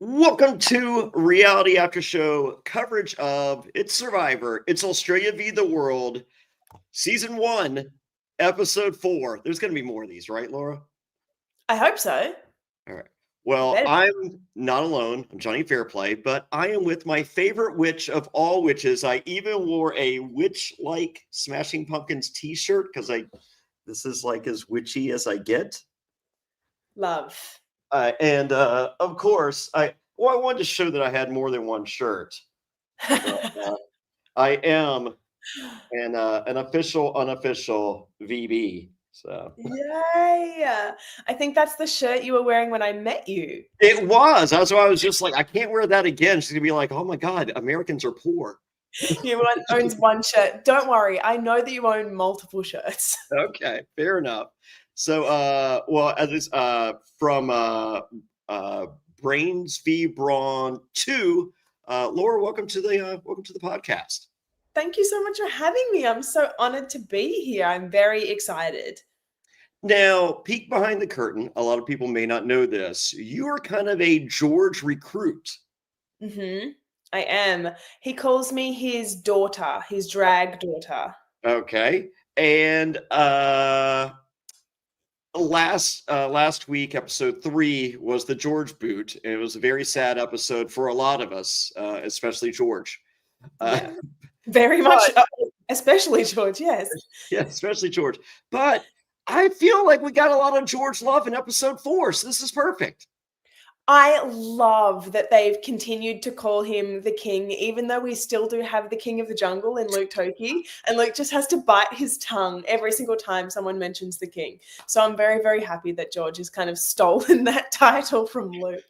Welcome to Reality After Show coverage of It's Survivor. It's Australia v. the World, Season 1, Episode 4. There's going to be more of these, right, Laura? I hope so. All right. Well, I'm not alone. I'm Jonny Fairplay, but I am with my favorite witch of all witches. I even wore a witch-like Smashing Pumpkins t-shirt because this is like as witchy as I get. Love. And of course, I wanted to show that I had more than one shirt. I am an official, unofficial VB. So Yay! I think that's the shirt you were wearing when I met you. it was. That's why I was just like, I can't wear that again. She's gonna be like, oh my God, Americans are poor. You owns one shirt. Don't worry, I know that you own multiple shirts. Okay, fair enough. So well, as this from Brains v Brawn 2, Laura, welcome to the podcast. Thank you so much for having me. I'm so honored to be here. I'm very excited. Now, peek behind the curtain. A lot of people may not know this. You are kind of a George recruit. I am. He calls me his daughter, his drag daughter. Okay. And last week, episode 3 was the George boot. And it was a very sad episode for a lot of us, especially George. Yeah. Very much, especially George, yes. Yeah, especially George. But I feel like we got a lot of George love in episode 4, so this is perfect. I love that they've continued to call him the king, even though we still do have the king of the jungle in Luke Toki, and Luke just has to bite his tongue every single time someone mentions the king. So I'm very, very happy that George has kind of stolen that title from Luke.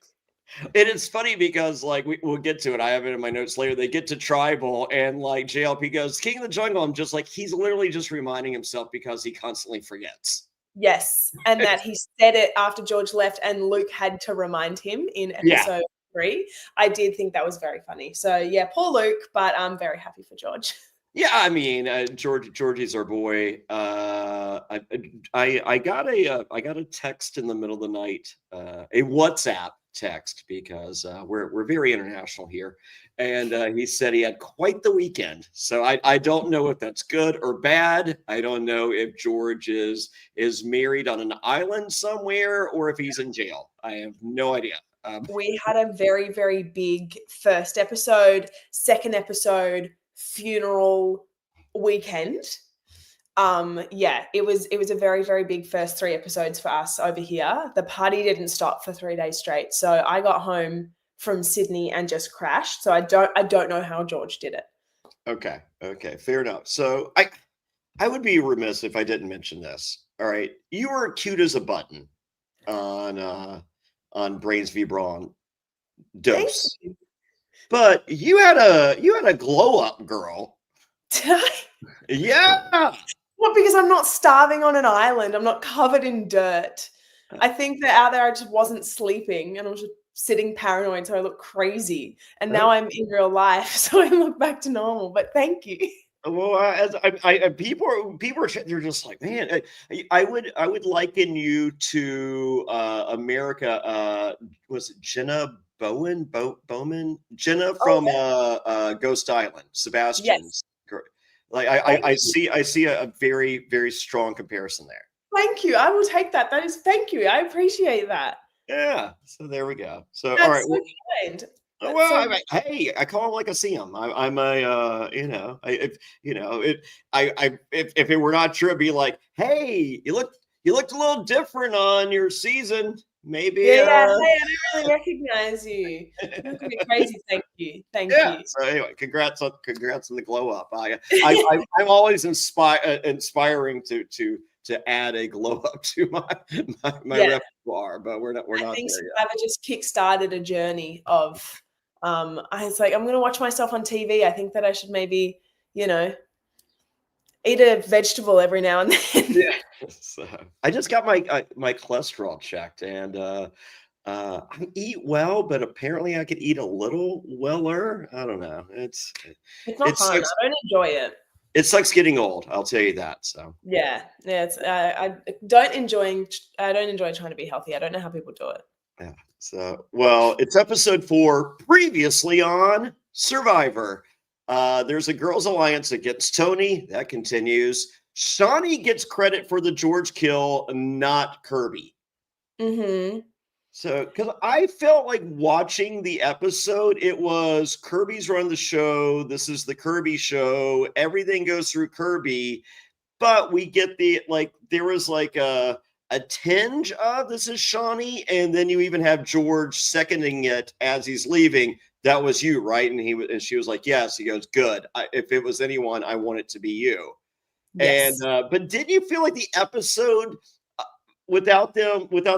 And it's funny because, like, we'll get to it. I have it in my notes later. They get to tribal, and like JLP goes, King of the Jungle. I'm just like, he's literally just reminding himself because he constantly forgets. Yes, and that he said it after George left, and Luke had to remind him in episode 3. I did think that was very funny. So yeah, poor Luke, but I'm very happy for George. Yeah, I mean, Georgie's our boy. I got a text in the middle of the night, a WhatsApp text because we're very international here, and he said he had quite the weekend. So I don't know if that's good or bad. I don't know if George is married on an island somewhere or if he's in jail. I have no idea. We had a very, very big first episode, second episode, funeral weekend. Yeah, it was a very, very big first 3 episodes for us over here. The party didn't stop for 3 days straight. So I got home from Sydney and just crashed. So I don't know how George did it. Okay, fair enough. So I would be remiss if I didn't mention this. All right, you were cute as a button on Brains v Brawn Dose, but you had a glow up, girl. Yeah. Well, because I'm not starving on an island. I'm not covered in dirt. I think that out there I just wasn't sleeping and I was just sitting paranoid, so I look crazy. And now I'm in real life, so I look back to normal. But thank you. Well, as people are they're just like, man, I would liken you to America. Was it Jenna Bowman? Jenna from Ghost Island, Sebastian's. Yes. Like I see a very, very strong comparison there. Thank you. I will take that. Thank you. I appreciate that. Yeah. So there we go. So that's all right. So kind. Well, hey, I call him like I see him. I'm a, if it were not true, I'd be like, hey, you looked a little different on your season. Maybe. Yeah. Hey, I don't really recognize you. You're looking a bit crazy. Thank you. So anyway, congrats on the glow up. I'm always inspiring to add a glow up to my repertoire, but we're not. I think Survivor just kickstarted a journey of. I was like, I'm going to watch myself on TV. I think that I should maybe, eat a vegetable every now and then. Yeah. So I just got my cholesterol checked, and I eat well, but apparently I could eat a little weller. I don't know. It's not fun. I don't enjoy it. It sucks getting old. I'll tell you that. So yeah. It's I don't enjoy trying to be healthy. I don't know how people do it. Yeah. So, well, it's episode 4, previously on Survivor. There's a girls' alliance against Tony. That continues. Shawnee gets credit for the George kill, not Kirby. Mm-hmm. So, because I felt like watching the episode, it was Kirby's run the show. This is the Kirby show. Everything goes through Kirby, but we get there was like a tinge of this is Shawnee, and then you even have George seconding it as he's leaving. That was you, right? And she was like, yes. He goes, good. If it was anyone, I want it to be you. And Yes. but did you feel like the episode without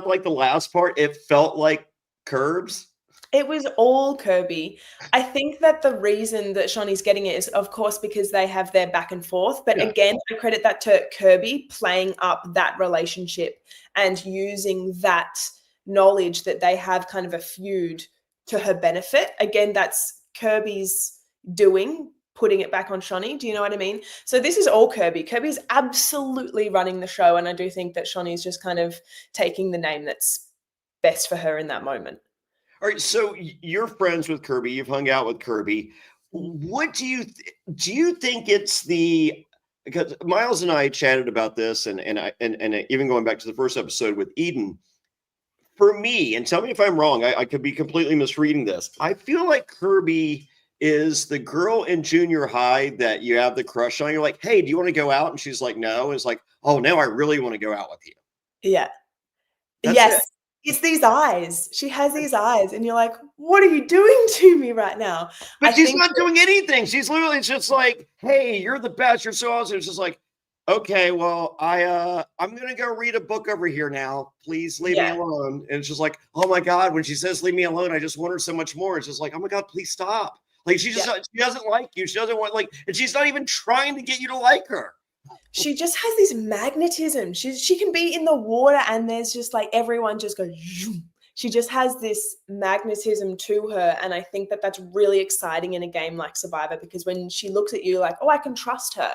like the last part, it felt like Curbs? It was all Kirby. I think that the reason that Shawnee's getting it is, of course, because they have their back and forth. But Yeah. again, I credit that to Kirby playing up that relationship and using that knowledge that they have kind of a feud to her benefit. Again, that's Kirby's doing, putting it back on Shawnee. Do you know what I mean? So this is all Kirby. Kirby's absolutely running the show. And I do think that Shawnee's just kind of taking the name that's best for her in that moment. All right, so you're friends with Kirby. You've hung out with Kirby. What do you think it's the because Miles and I chatted about this, and even going back to the first episode with Eden. For me, and tell me if I'm wrong, I could be completely misreading this. I feel like Kirby is the girl in junior high that you have the crush on. You're like, hey, do you want to go out? And she's like, no. And it's like, oh, now I really want to go out with you. Yeah. That's it. Yes. It's these eyes. She has these eyes, and you're like, what are you doing to me right now? But she's not doing anything. She's literally just like, hey, you're the best. You're so awesome. It's just like, okay, well, I'm gonna go read a book over here now. Please leave me alone. And it's just like, oh my God, when she says leave me alone, I just want her so much more. It's just like, oh my God, please stop. Like she doesn't like you. She doesn't want and she's not even trying to get you to like her. She just has this magnetism. She can be in the water and there's just like everyone just goes. She just has this magnetism to her, and I think that that's really exciting in a game like Survivor, because when she looks at you like, oh, I can trust her.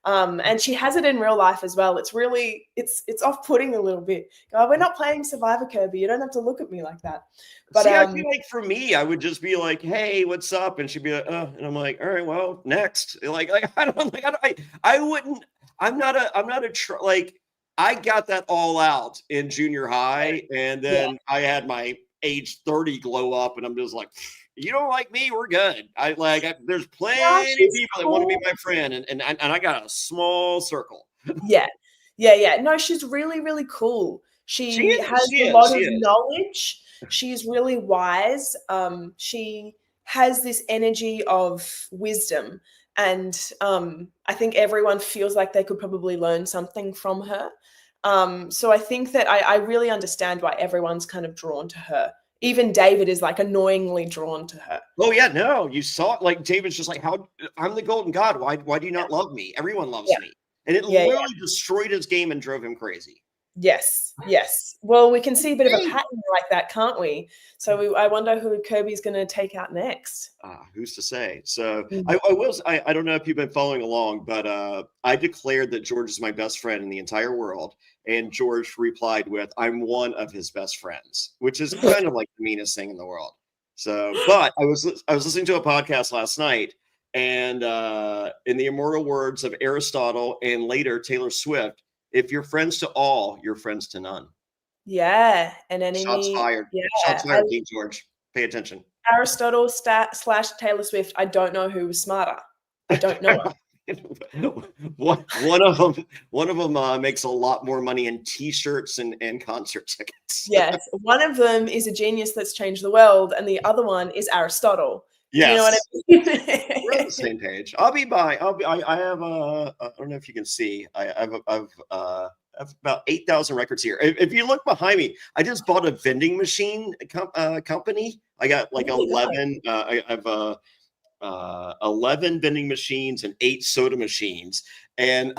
And she has it in real life as well. It's really it's off-putting a little bit. Oh, we're not playing Survivor, Kirby. You don't have to look at me like that. But see, I feel like for me, I would just be like, "Hey, what's up?" And she'd be like, and I'm like, "All right, well, next." Like I wouldn't. I'm not a like. I got that all out in junior high, and then I had my age 30 glow up, and I'm just like, you don't like me, we're good. There's plenty of people that want to be my friend, and I got a small circle. Yeah. No, she's really, really cool. She has a lot of knowledge. She's really wise. She has this energy of wisdom, and I think everyone feels like they could probably learn something from her. So I think that I really understand why everyone's kind of drawn to her. Even David is like annoyingly drawn to her. Oh yeah, no, you saw it. Like David's just like, how I'm the golden god. Why do you not love me? Everyone loves me. And it literally destroyed his game and drove him crazy. Yes. Well, we can see a bit of a pattern like that, can't we? So I wonder who Kirby's going to take out next. Who's to say? So I don't know if you've been following along, but I declared that George is my best friend in the entire world. And George replied with, I'm one of his best friends, which is kind of like the meanest thing in the world. So, but I was listening to a podcast last night, and in the immortal words of Aristotle and later Taylor Swift, if you're friends to all, you're friends to none. Yeah, an enemy. Shots fired. Yeah, shots fired, King George. Pay attention. Aristotle / Taylor Swift. I don't know who was smarter. I don't know. one of them makes a lot more money in T-shirts and concert tickets. Yes, one of them is a genius that's changed the world, and the other one is Aristotle. Yes. You know what I mean? We're on the same page. I have I don't know if you can see. I've about 8,000 records here. If you look behind me, I just bought a vending machine company. I got like 11. I have 11 vending machines and 8 soda machines, and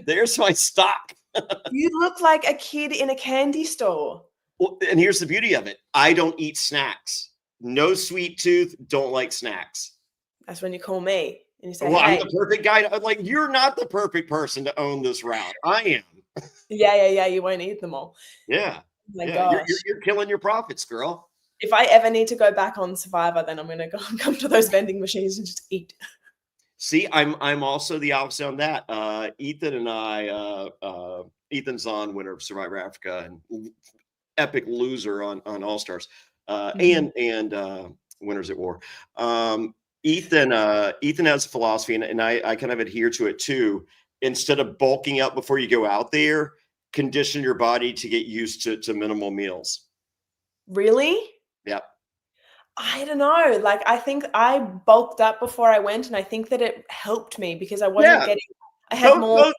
there's my stock. You look like a kid in a candy store. Well, and here's the beauty of it. I don't eat snacks. No sweet tooth, don't like snacks. That's when you call me and you say, well, hey. I'm the perfect guy. Like, you're not the perfect person to own this route. I am. Yeah. You won't eat them all. Yeah. my Yeah, gosh. you're killing your profits, girl. If I ever need to go back on Survivor, then I'm going to go come to those vending machines and just eat. See, I'm also the opposite on that. Ethan and I, Ethan's on winner of Survivor Africa and epic loser on All Stars, and Winners at War. Ethan has a philosophy, and I kind of adhere to it too. Instead of bulking up before you go out there, condition your body to get used to minimal meals. Really? Yeah. I don't know. Like, I think I bulked up before I went, and I think that it helped me because I wasn't getting. I had more.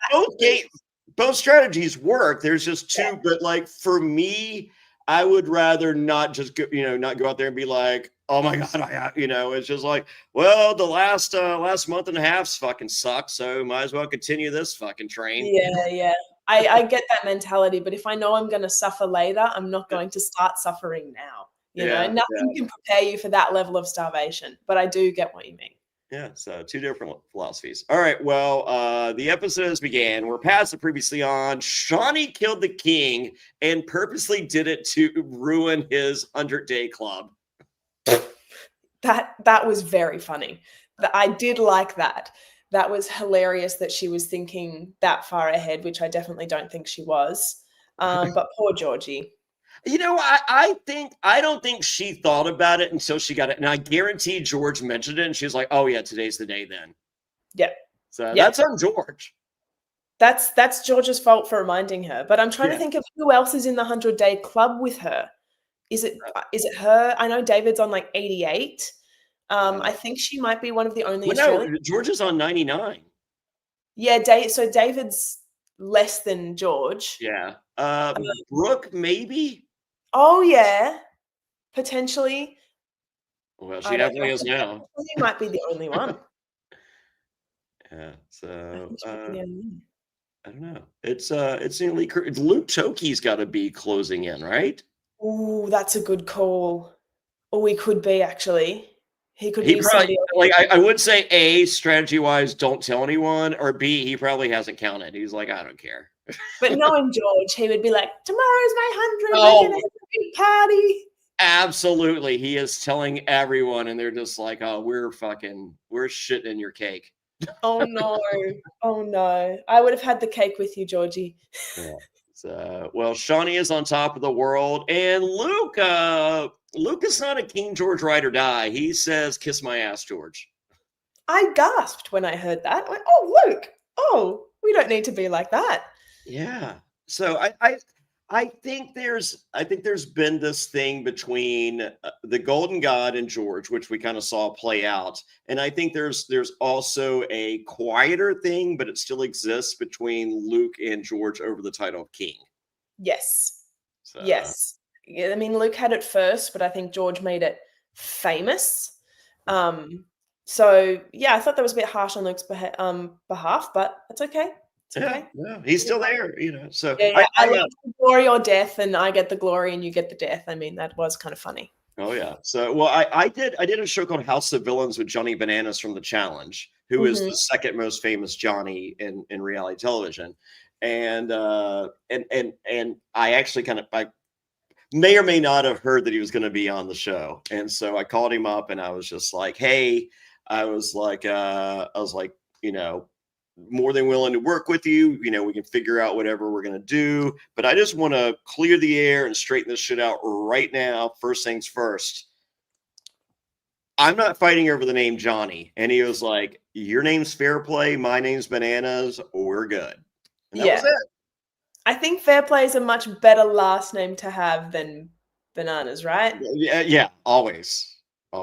Both strategies work. There's just two, but like for me, I would rather not just go, not go out there and be like, oh my god, it's just like, well, the last month and a half's fucking sucked, so might as well continue this fucking train. Yeah. I get that mentality, but if I know I'm going to suffer later, I'm not going to start suffering now. Nothing can prepare you for that level of starvation, but I do get what you mean. Yeah, so two different philosophies. All right, well, the episodes began. We're past the previously on. Jonny killed the king and purposely did it to ruin his 100-day club. That was very funny. I did like that. That was hilarious that she was thinking that far ahead, which I definitely don't think she was. But poor Georgie. I don't think she thought about it until she got it. And I guarantee George mentioned it and she was like, oh yeah, today's the day then. Yeah. So that's on George. That's George's fault for reminding her. But I'm trying to think of who else is in the 100-day club with her. Is it her? I know David's on like 88. I think she might be one of the only Australians. No, George is on 99. Yeah, so David's less than George. Yeah. Brooke, maybe? Oh, yeah. Potentially. Well, she definitely is now. He might be the only one. Yeah, so I don't know. It's nearly Luke Tokey's got to be closing in, right? Ooh, that's a good call. Or he could be, actually. He could be probably, like, I would say A, strategy-wise, don't tell anyone, or B, he probably hasn't counted. He's like, I don't care. But knowing George, he would be like, tomorrow's my 100, we're going to have a big party. Absolutely. He is telling everyone, and they're just like, oh, we're shitting in your cake. Oh, no. Oh, no. I would have had the cake with you, Georgie. Yeah. So, well, Jonny is on top of the world, and Luke is not a King George ride or die. He says, kiss my ass, George. I gasped when I heard that. I went, oh, Luke. Oh, we don't need to be like that. Yeah. So I think there's been this thing between the Golden God and George, which we kind of saw play out. And I think there's also a quieter thing, but it still exists between Luke and George over the title of king. Yes. So. Yes. I mean, Luke had it first, but I think George made it famous. So yeah, I thought that was a bit harsh on Luke's behalf, but it's okay. Yeah, he's still there, So I like glory or death, and I get the glory, and you get the death. I mean, that was kind of funny. Oh yeah. So well, I did a show called House of Villains with Johnny Bananas from The Challenge, who is the second most famous Johnny in reality television, and I actually I may or may not have heard that he was going to be on the show, and so I called him up, and I was just like, hey, more than willing to work with you. We can figure out whatever we're going to do, but I just want to clear the air and straighten this shit out right now. First things first. I'm not fighting over the name Johnny. And he was like, your name's Fairplay. My name's Bananas. We're good. And that was it. I think Fairplay is a much better last name to have than Bananas, right? Yeah. Always. Yeah.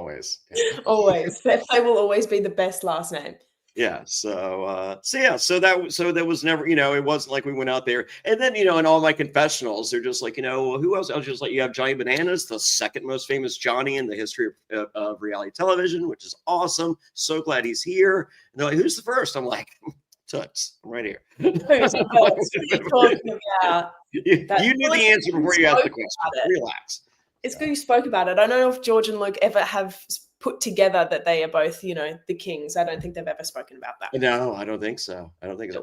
Always. Fairplay will always be the best last name. Yeah. So that was never, it wasn't like we went out there and then, in all my confessionals, they're just like, who else? I was just like, you have Johnny Bananas, the second most famous Johnny in the history of reality television, which is awesome. So glad he's here. And they're like, who's the first? I'm like, Toots, I'm right here. Who's the first? You knew the answer before you asked the question. Relax. It's good you spoke about it. I don't know if George and Luke ever have put together that they are both, the kings. I don't think they've ever spoken about that. No, I don't think so.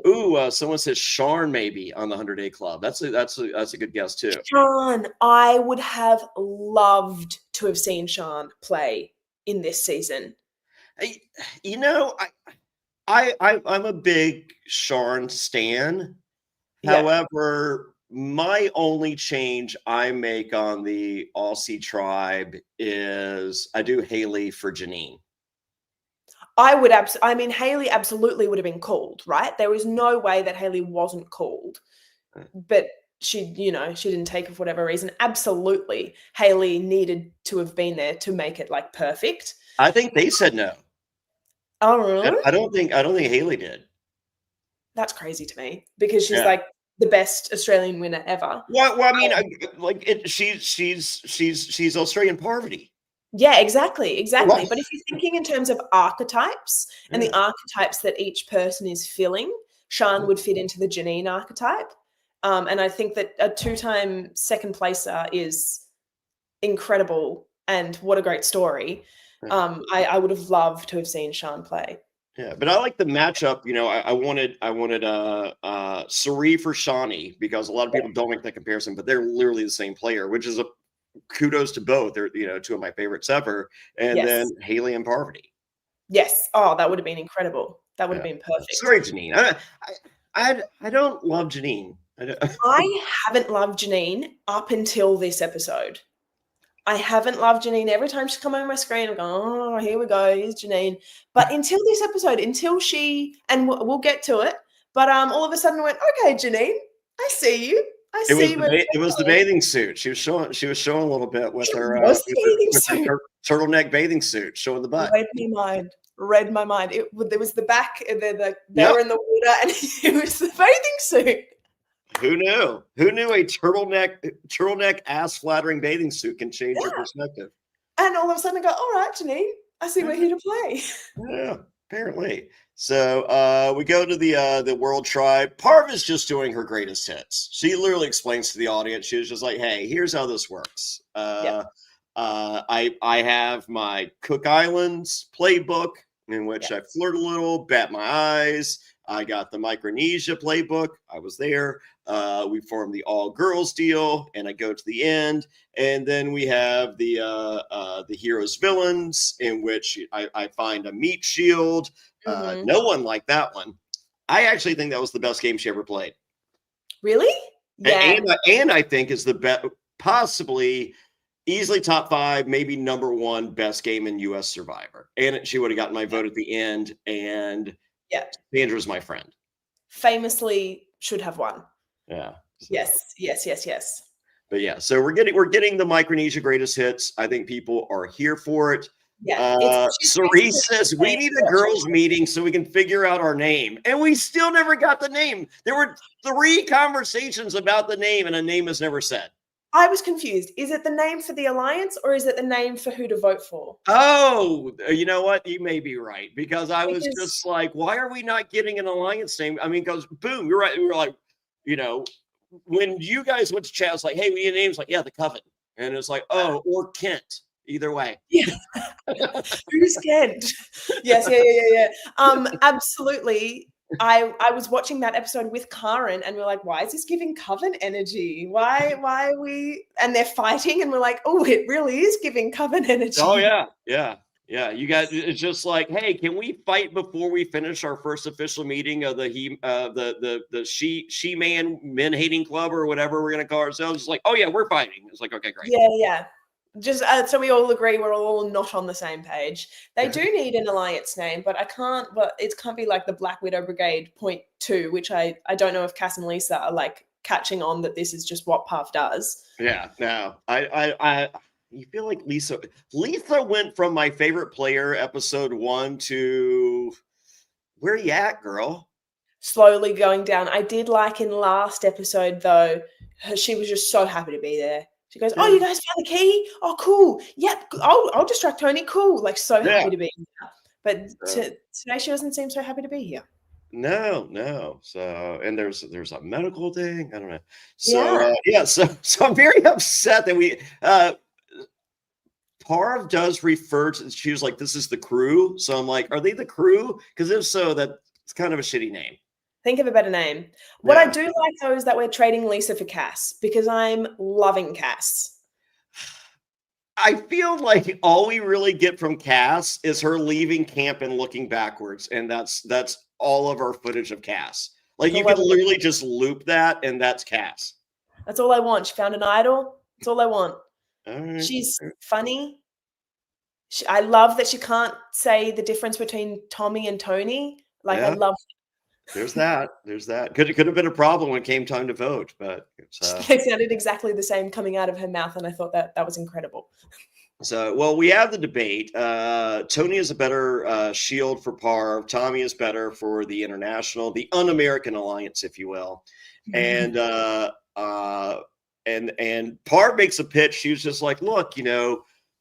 Ooh, someone says Sharn maybe on the 100 Day Club. That's a good guess too. Sharn, I would have loved to have seen Sharn play in this season. I'm a big Sharn stan. Yeah. However, my only change I make on the Aussie tribe is I do Haley for Janine. Haley absolutely would have been called, right? There was no way that Haley wasn't called, but she didn't take it for whatever reason. Absolutely, Haley needed to have been there to make it like perfect. I think they said no. Oh, really? I don't think Haley did. That's crazy to me because she's like the best Australian winner ever. Well, I mean, she's Australian Parvati. Yeah, exactly. But if you're thinking in terms of archetypes and the archetypes that each person is filling, Sharn would fit into the Janine archetype. And I think that a 2-time second placer is incredible, and what a great story. I would have loved to have seen Sharn play. Yeah, but I like the matchup. I wanted Sari for Shawnee because a lot of people don't make that comparison, but they're literally the same player, which is a kudos to both. They're two of my favorites ever, and then Haley and Parvati. Yes. Oh, that would have been incredible. That would have been perfect. Sorry, Janine. I don't love Janine. I haven't loved Janine up until this episode. I haven't loved Janine. Every time she's come on my screen, I'm going, oh, here we go, here's Janine. But until this episode, until she, and we'll get to it, but all of a sudden I went, okay, Janine, I see you. It was the bathing suit. She was showing a little bit with her turtleneck bathing suit, showing the butt. Read my mind. There was the back, they were in the water, and it was the bathing suit. Who knew? Who knew a turtleneck ass flattering bathing suit can change your perspective? And all of a sudden I go, all right, Janine, I see we're here to play. Yeah, apparently. So we go to the World Tribe. Parv is just doing her greatest hits. She literally explains to the audience. She was just like, hey, here's how this works. I have my Cook Islands playbook in which I flirt a little, bat my eyes. I got the Micronesia playbook. I was there. We formed the all girls deal, and I go to the end, and then we have the heroes villains, in which I find a meat shield. No one liked that one. I actually think that was the best game she ever played. Really? Yeah. And I think is the best, possibly easily top 5, maybe number 1 best game in U.S. Survivor. And she would have gotten my vote at the end. And Sandra's my friend. Famously should have won. Yeah. So. Yes. But yeah, so we're getting the Micronesia greatest hits. I think people are here for it. Yeah. Cerise says we need a girls' meeting so we can figure out our name, and we still never got the name. There were 3 conversations about the name, and a name is never said. I was confused. Is it the name for the alliance, or is it the name for who to vote for? Oh, you know what? You may be right, because I was just like, why are we not getting an alliance name? I mean, because boom, you're right. We were like, when you guys went to chat, it's like, hey, we need names. Like, yeah, the Coven, and it's like, oh, or Kent. Either way. Yeah. Who's Kent? Yes, yeah. Absolutely. I was watching that episode with Karen, and we're like, why is this giving Coven energy? Why are we? And they're fighting, and we're like, oh, it really is giving Coven energy. Oh yeah. You guys, it's just like, hey, can we fight before we finish our first official meeting of the She-Man Men Hating Club or whatever we're gonna call ourselves? It's like, oh yeah, we're fighting. It's like, okay, great. Yeah. Just so we all agree we're all not on the same page. They do need an alliance name, but it can't be like the Black Widow Brigade .2, which I don't know if Cass and Lisa are like catching on that this is just what Puff does. Yeah, no. You feel like Lisa went from my favorite player episode 1 to where you at, girl? Slowly going down. I did like in last episode though, she was just so happy to be there. She goes, oh, you guys found the key? Oh, cool. Yep. I'll distract Tony. Cool. Like, so happy to be here. But today she doesn't seem so happy to be here. No. So, and there's a medical thing. I don't know. So, so I'm very upset that we, Parv does refer to, she was like, this is the crew. So I'm like, are they the crew? Because if so, that's kind of a shitty name. Think of a better name. What I do like, though, is that we're trading Lisa for Cass, because I'm loving Cass. I feel like all we really get from Cass is her leaving camp and looking backwards. And that's all of our footage of Cass. Like, you could literally just loop that, and that's Cass. That's all I want. She found an idol. That's all I want. Right. She's funny. I love that she can't say the difference between Tommy and Tony. Like, I love There's that. Could have been a problem when it came time to vote, but they sounded exactly the same coming out of her mouth, and I thought that was incredible. So, well, we have the debate. Tony is a better shield for Parv. Tommy is better for the international, the un-American alliance, if you will. And and Parv makes a pitch. She was just like, look,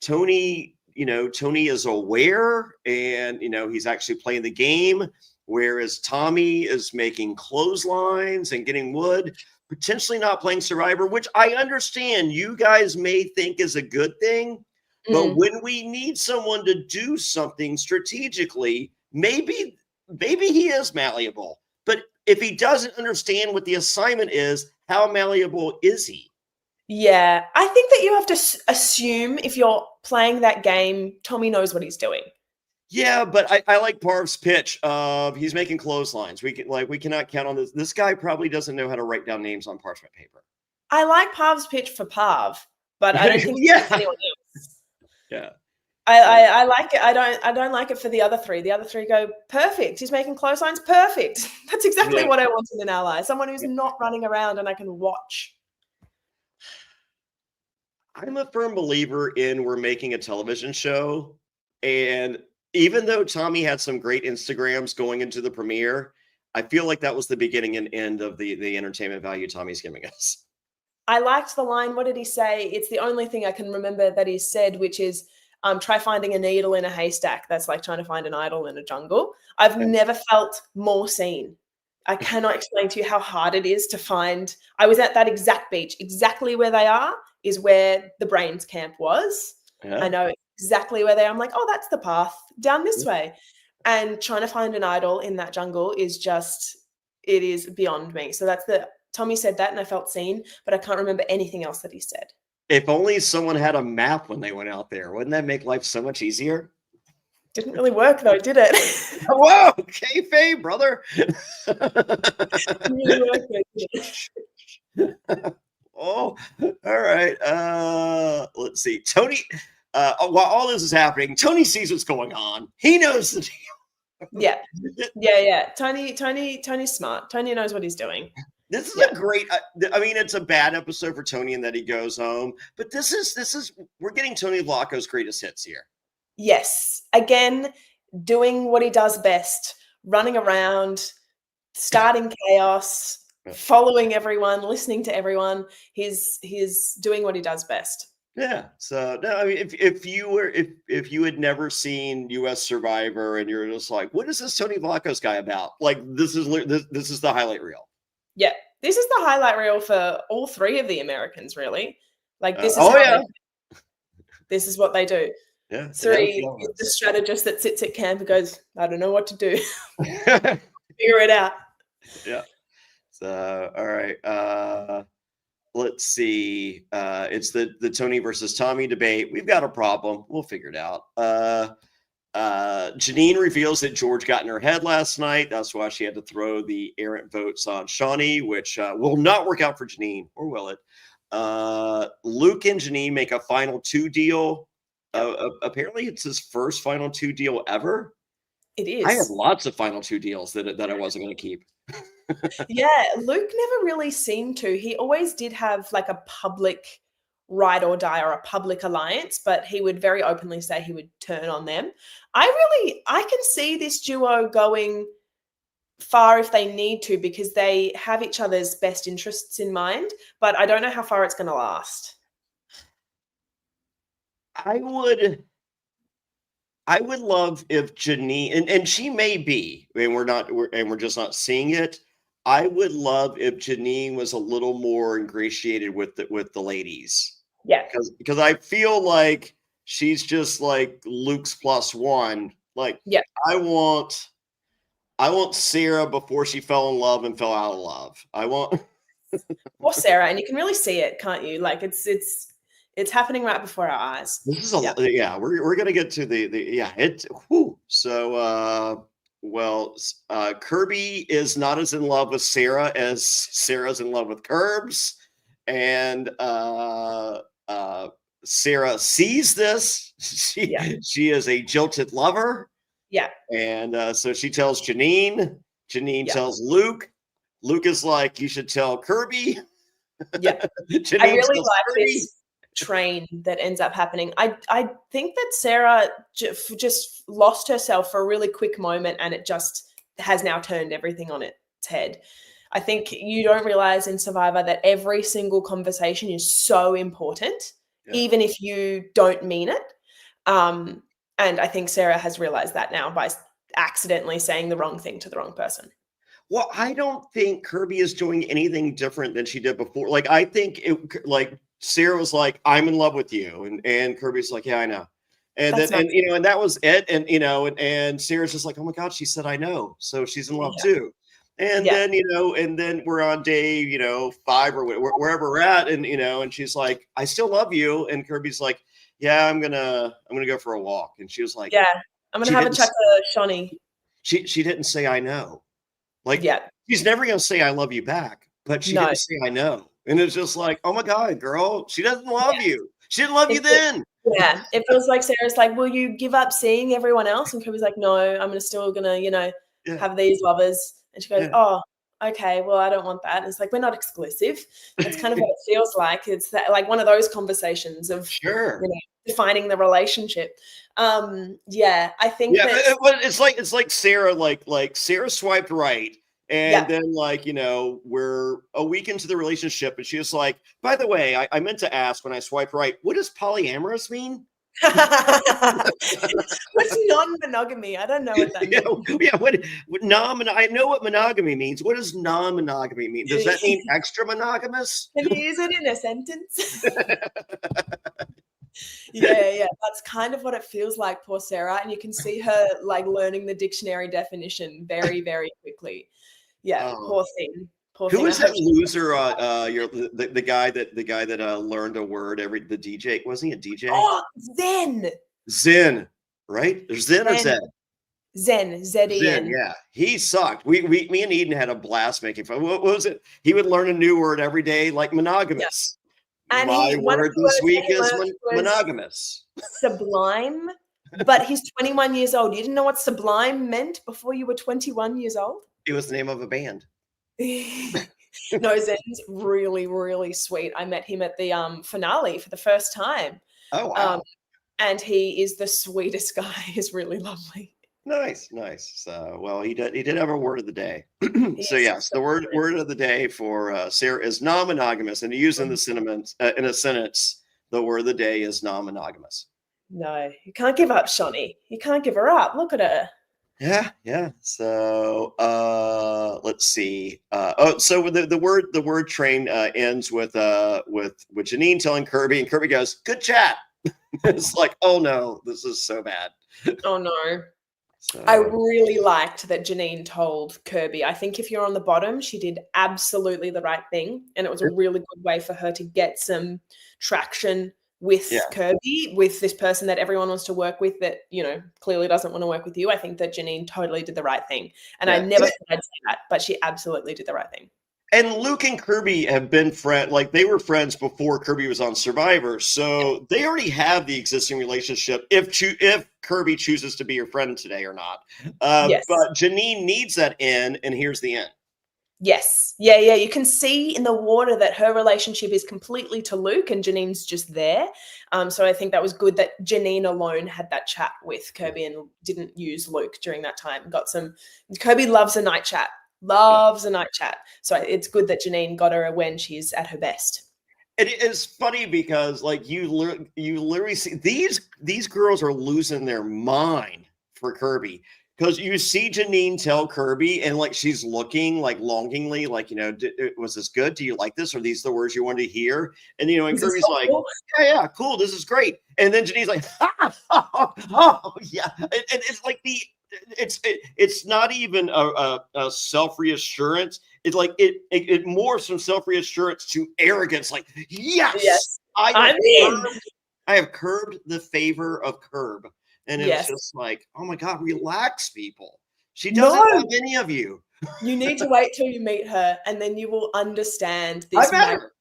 Tony is aware, and he's actually playing the game. Whereas Tommy is making clotheslines and getting wood, potentially not playing Survivor, which I understand you guys may think is a good thing. But when we need someone to do something strategically, maybe he is malleable. But if he doesn't understand what the assignment is, how malleable is he? Yeah, I think that you have to assume if you're playing that game, Tommy knows what he's doing. Yeah, but I like Parv's pitch of he's making clotheslines. We cannot count on this. This guy probably doesn't know how to write down names on parchment paper. I like Parv's pitch for Parv, but I don't think anyone else. Yeah. I like it. I don't like it for the other three. The other three go, perfect. He's making clotheslines, perfect. That's exactly what I want in an ally. Someone who's not running around and I can watch. I'm a firm believer in we're making a television show, and even though Tommy had some great Instagrams going into the premiere, I feel like that was the beginning and end of the entertainment value Tommy's giving us. I liked the line. What did he say? It's the only thing I can remember that he said, which is, try finding a needle in a haystack. That's like trying to find an idol in a jungle. I've never felt more seen. I cannot explain to you how hard it is to find. I was at that exact beach. Exactly where they are is where the Brains camp was. I know exactly where they are. I'm like, oh, that's the path down this way. And trying to find an idol in that jungle is just, it is beyond me. So Tommy said that and I felt seen, but I can't remember anything else that he said. If only someone had a map when they went out there. Wouldn't that make life so much easier? Didn't really work though, did it? Whoa, kayfabe, brother. Oh, all right. Let's see. Tony, while all this is happening, Tony sees what's going on. He knows the deal. Yeah. Tony's smart. Tony knows what he's doing. This is a great. I mean, it's a bad episode for Tony in that he goes home, but this is we're getting Tony Vlacho's greatest hits here. Yes, again, doing what he does best, running around, starting chaos, following everyone, listening to everyone. He's doing what he does best. Yeah. So no, I mean, if you had never seen U.S. Survivor and you're just like, what is this Tony Vlacho's guy about? Like, this is the highlight reel. Yeah, this is the highlight reel for all three of the Americans, really. Like, this is this is what they do. Yeah. Three is the strategist that sits at camp and goes, I don't know what to do. Figure it out. Yeah. So, all right. Let's see. It's the Tony versus Tommy debate. We've got a problem. We'll figure it out. Janine reveals that George got in her head last night. That's why she had to throw the errant votes on Shawnee, which will not work out for Janine, or will it? Luke and Janine make a final 2 deal. Apparently, it's his first final 2 deal ever. It is. I have lots of final 2 deals that I wasn't going to keep. Yeah, Luke never really seemed to. He always did have like a public ride or die or a public alliance, but he would very openly say he would turn on them. I can see this duo going far if they need to, because they have each other's best interests in mind, but I don't know how far it's going to last. I would love if Janine, and she may be, and we're just not seeing it. I would love if Janine was a little more ingratiated with the ladies. Yeah, because I feel like she's just like Luke's +1. Like, Yeah. I want Sarah before she fell in love and fell out of love. I want Poor Sarah, and you can really see it, can't you? Like it's happening right before our eyes. this is a lot. Yeah, we're gonna get to the yeah, it whew. So Kirby is not as in love with Sarah as Sarah's in love with Curbs, and Sarah sees this. She is a jilted lover. Yeah. And so she tells Janine. Janine tells Luke. Luke is like, you should tell Kirby. Yeah. I really like this train that ends up happening. I think that Sarah just lost herself for a really quick moment, and it just has now turned everything on its head. I think you don't realize in Survivor that every single conversation is so important, even if you don't mean it. And I think Sarah has realized that now by accidentally saying the wrong thing to the wrong person. Well, I don't think Kirby is doing anything different than she did before. Like, I think like Sarah was like, I'm in love with you. And Kirby's like, yeah, I know. And then, and you know, and that was it. And, you know, and Sarah's just like, oh my God, she said, I know. So she's in love too. And then, you know, and then we're on day, you know, 5 or wherever we're at. And, you know, and she's like, I still love you. And Kirby's like, yeah, I'm gonna go for a walk. And she was like, yeah, I'm gonna have a chat to Jonny. She didn't say I know. Like, she's never gonna say I love you back, but she didn't say I know. And it's just like, oh my God, girl, she doesn't love you. She didn't love you then. Yeah, it feels like Sarah's like, will you give up seeing everyone else? And Kirby's like, no, I'm still gonna, you know, have these lovers. And she goes, oh, okay, well, I don't want that. And it's like, we're not exclusive. That's kind of what it feels like. It's that, like one of those conversations of you know, defining the relationship. Yeah, I think it's like Sarah, like Sarah swiped right. And then, like, you know, we're a week into the relationship, and she was like, by the way, I meant to ask when I swiped right, what does polyamorous mean? What's non-monogamy? I don't know what that means. I know what monogamy means. What does non-monogamy mean? Does that mean extra monogamous? Can you use it in a sentence? Yeah, that's kind of what it feels like, poor Sarah. And you can see her like learning the dictionary definition very, very quickly. Yeah, poor thing. Who was that loser? The guy that learned a word the DJ, wasn't he a DJ? Oh, Zen, right? There's Zen or Zed? Zen, Z-E-N. Yeah, he sucked. Me and Eden had a blast making fun. What was it? He would learn a new word every day, like monogamous. And my word this week is monogamous. Sublime. But he's 21 years old. You didn't know what sublime meant before you were 21 years old? It was the name of a band. No, Zen's really, really sweet. I met him at the finale for the first time. Oh, wow. And he is the sweetest guy. He's really lovely. Nice. So, well, he did have a word of the day. So yes, the word of the day for Sarah is non-monogamous, and to use in the sentence, the word of the day is non-monogamous. No, you can't give up, Jonny. You can't give her up. Look at her. Yeah. So let's see. So the word train ends with Janine telling Kirby, and Kirby goes, "Good chat." It's like, oh no, this is so bad. Oh no. So. I really liked that Janine told Kirby. I think if you're on the bottom, she did absolutely the right thing, and it was a really good way for her to get some traction with Kirby, with this person that everyone wants to work with that, you know, clearly doesn't want to work with you. I think that Janine totally did the right thing. And I never thought I'd say that, but she absolutely did the right thing. And Luke and Kirby have been friends, like they were friends before Kirby was on Survivor. So they already have the existing relationship if Kirby chooses to be your friend today or not. But Janine needs that in, and here's the end. Yes. Yeah. You can see in the water that her relationship is completely to Luke and Janine's just there. So I think that was good that Janine alone had that chat with Kirby and didn't use Luke during that time. Kirby loves a night chat. A night chat. So it's good that Janine got her when she's at her best. It is funny because like you literally see these girls are losing their mind for Kirby. because you see Janine tell Kirby, and like she's looking like longingly, like, was this good? Do you like this? Are these the words you wanted to hear? And and Is this Kirby's like, helpful? yeah, cool, this is great. And then Janine's like, oh yeah, and it's like it's not even a self reassurance. It's like it morphs from self reassurance to arrogance. Like, yes, Yes. I'm in. I have curbed the favor of Curb. And it was Yes. just like, oh my God, relax, people. She No. doesn't love any of you. You need to wait till you meet her, and then you will understand I this. met her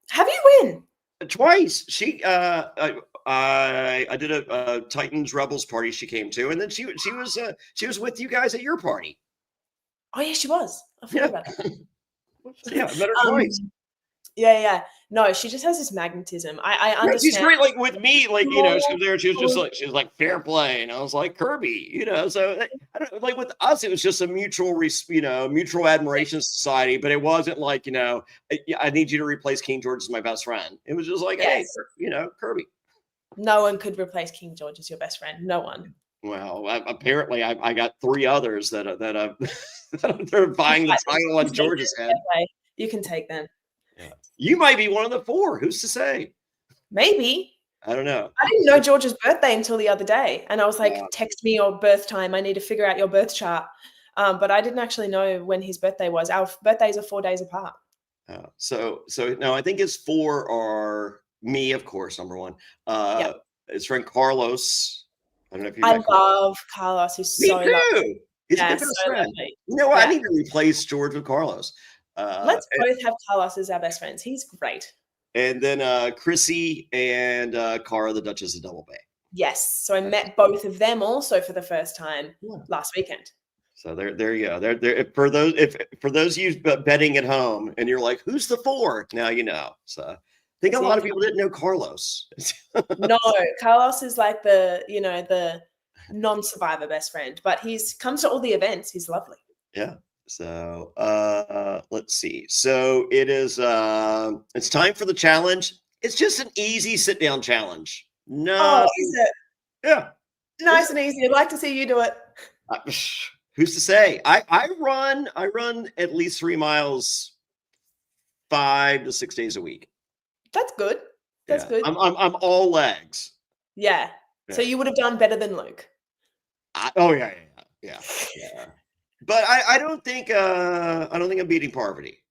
Have you been? twice. She, I did a Titans Rebels party she came to, and then she was with you guys at your party. Oh yeah, she was. I forgot about that. Yeah, I met her twice. Yeah. No, she just has this magnetism. I understand. She's great. Like with me, like, she was there. She was like Fairplay, and I was like Kirby. So I don't like with us. It was just a mutual, mutual admiration society. But it wasn't like, I need you to replace King George as my best friend. It was just like, hey, Kirby. No one could replace King George as your best friend. No one. Well, apparently, I got 3 others that they're buying the title on George's head. You can take them. Yeah. You might be one of the 4. Who's to say? Maybe. I don't know. I didn't know George's birthday until the other day. And I was like, text me your birth time. I need to figure out your birth chart. But I didn't actually know when his birthday was. Our birthdays are 4 days apart. So no, I think his 4 are me, of course, number 1. His friend Carlos. I don't know if you. I love Carlos. He's so lovely. He's a good best friend. Lovely. I need to replace George with Carlos. Let's both have Carlos as our best friends. He's great. And then Chrissy and Cara, the Duchess of Double Bay. Yes. So I met both of them also for the first time last weekend. So there you go. There for those of you betting at home, and you're like, who's the 4? Now you know. So I think a lot of people didn't know Carlos. No, Carlos is like the non-survivor best friend, but he's comes to all the events. He's lovely. Yeah. So let's see. So it is it's time for the challenge. It's just an easy sit down challenge. No. Oh, is it? Yeah. Nice and easy. I'd like to see you do it. Who's to say? I run at least 3 miles 5 to 6 days a week. That's good. That's good. I'm all legs. Yeah. So you would have done better than Luke. Yeah. But I don't think I'm beating Parvati.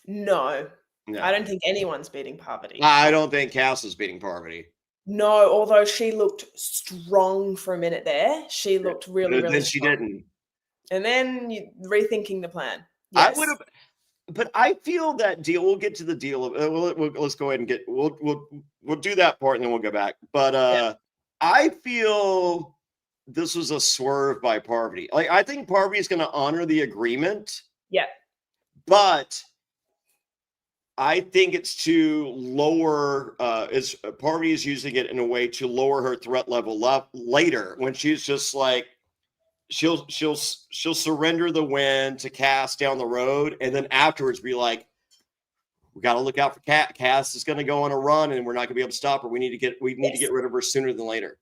No. I don't think anyone's beating Parvati. I don't think Cass is beating Parvati. No, although she looked strong for a minute there. She looked really then strong. She didn't. And then rethinking the plan. Yes. I would have, but I feel that deal. We'll get to the deal of. Let's go ahead and we'll do that part and then we'll go back. But I feel this was a swerve by Parvati. Like, I think Parvati is going to honor the agreement. Yeah. But I think it's to lower. Parvati is using it in a way to lower her threat level later when she's just like. She'll surrender the win to Cass down the road, and then afterwards be like, "We got to look out for Cass is going to go on a run, and we're not going to be able to stop her. We need to get rid of her sooner than later."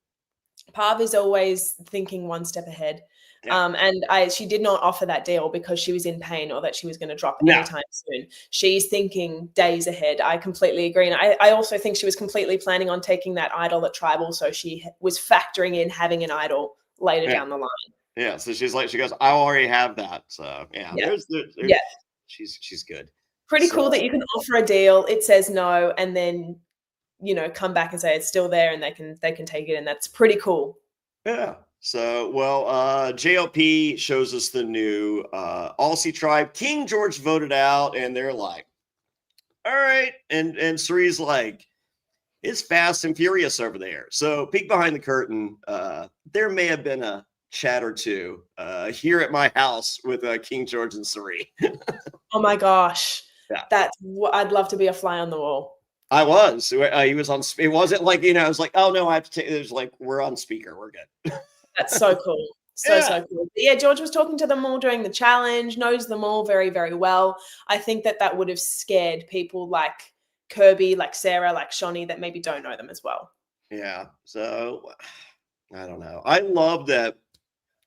Parv is always thinking one step ahead, and she did not offer that deal because she was in pain or that she was going to drop anytime soon. She's thinking days ahead. I completely agree, and I also think she was completely planning on taking that idol at Tribal, so she was factoring in having an idol later down the line. Yeah, so she goes, I already have that. So she's good. Pretty cool that you can offer a deal, it says no, and then come back and say it's still there and they can take it, and that's pretty cool. Yeah. So JLP shows us the new Aussie tribe. King George voted out, and they're like, all right, and Suri's like, it's fast and furious over there. So peek behind the curtain, there may have been a chat or two here at my house with King George and Suri. Oh my gosh. That's I'd love to be a fly on the wall. I was. He was on. It wasn't like, I was like, oh no, I have to take. It was like, we're on speaker. We're good. That's so cool. So cool. But yeah, George was talking to them all during the challenge, knows them all very, very well. I think that would have scared people like Kirby, like Sarah, like Shonny that maybe don't know them as well. Yeah. So I don't know. I love that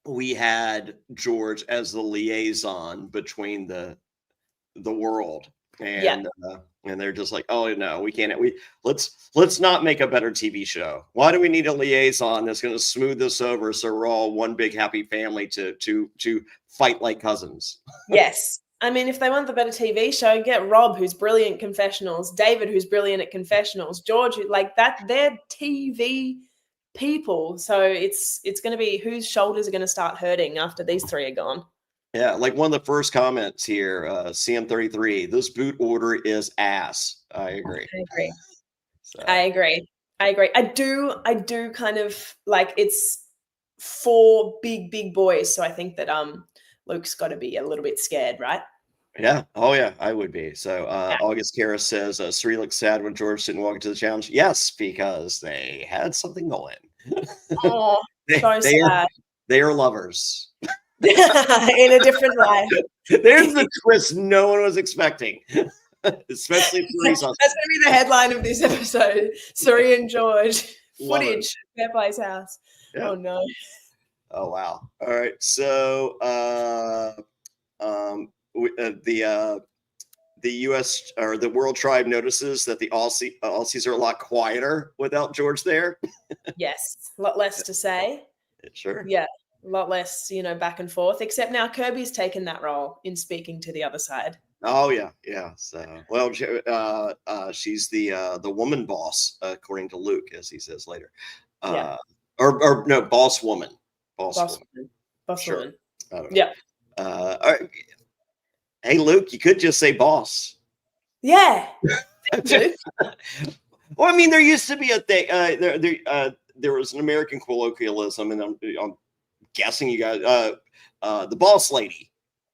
we had George as the liaison between the world, Yeah. and they're just like, oh no, we can't. Let's not make a better TV show. Why do we need a liaison that's going to smooth this over so we're all one big happy family to fight like cousins? Yes. I mean, if they want the better TV show, get Rob, who's brilliant at confessionals, David, who's brilliant at confessionals, George, who, like that, they're TV people. So it's going to be whose shoulders are going to start hurting after these three are gone. Yeah, like one of the first comments here, CM33, this boot order is ass. I agree. I agree. So, I agree. I agree. I do kind of like it's four big boys. So I think that Luke's got to be a little bit scared, right? yeah. Oh, yeah, I would be. So, Yeah. August Karras says, Sri looks sad when George didn't walk into the challenge. Yes, because they had something going. Oh, so sad. They are lovers. In a different life. There's the twist no one was expecting, especially That's going to be the headline of this episode. Suri and George footage at Fairplay's house. Yeah. Oh no. Oh wow. All right. So the U.S. or the World Tribe notices that the Aussies are a lot quieter without George there. Yes, a lot less to say. Sure. Yeah, a lot less, back and forth. Except now Kirby's taken that role in speaking to the other side. Oh yeah. So well, she's the woman boss, according to Luke, as he says later. Yeah. Or no, boss woman. Boss woman. Boss sure. woman. Yeah. Hey, Luke, you could just say boss. Yeah. Well, I mean, there used to be a thing. There was an American colloquialism, and I'm guessing you guys, the boss lady.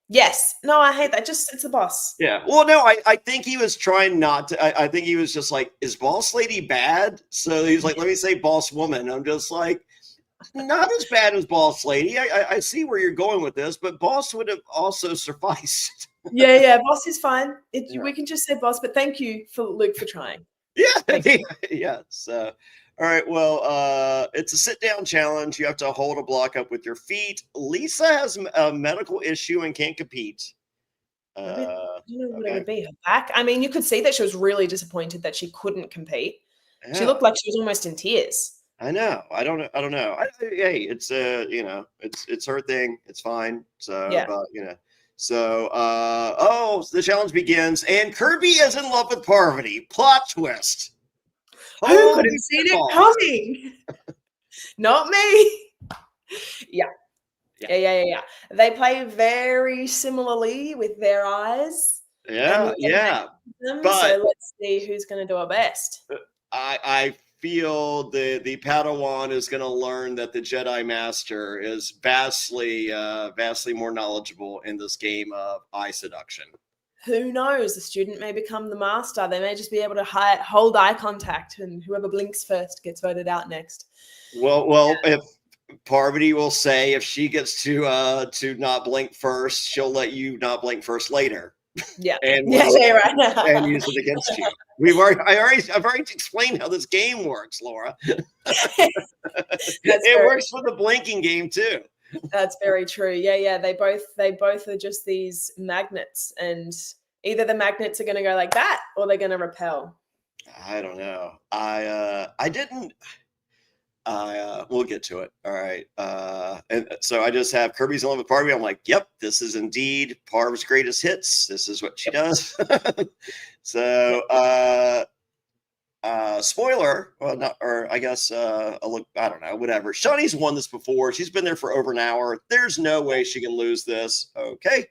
Yes. No, I hate that. Just it's the boss. Yeah. Well, no, I think he was trying not to. I think he was just like, is boss lady bad? So he's like, let me say boss woman. I'm just like, not as bad as boss lady. I see where you're going with this, but boss would have also sufficed. Yeah. Boss is fine. We can just say boss, but thank you for Luke for trying. Yeah. Yeah. So, all right. Well, it's a sit-down challenge. You have to hold a block up with your feet. Lisa has a medical issue and can't compete. I don't know what it would be. Her back. I mean, you could see that she was really disappointed that she couldn't compete. Yeah. She looked like she was almost in tears. I know. I don't know. Hey, it's it's her thing. It's fine. So, yeah. So, the challenge begins, and Kirby is in love with Parvati. Plot twist. Who could have seen it coming? Not me. Yeah. They play very similarly with their eyes. Yeah. But so let's see who's going to do our best. I feel the Padawan is going to learn that the Jedi Master is vastly more knowledgeable in this game of eye seduction. Who knows? The student may become the master. They may just be able to hold eye contact, and whoever blinks first gets voted out next. Well, if Parvati will say if she gets to not blink first, she'll let you not blink first later. Yeah. And right. And use it against you. I've already explained how this game works, Laura. It works for the blinking game too. That's very true. Yeah. They both are just these magnets, and either the magnets are going to go like that or they're going to repel. I don't know. We'll get to it. All right. And so I just have Kirby's in love with Parvati. I'm like, yep, this is indeed Parv's greatest hits. This is what she does. So, spoiler, well, not, or I guess, I don't know, whatever. Shawnee's won this before. She's been there for over an hour. There's no way she can lose this. Okay.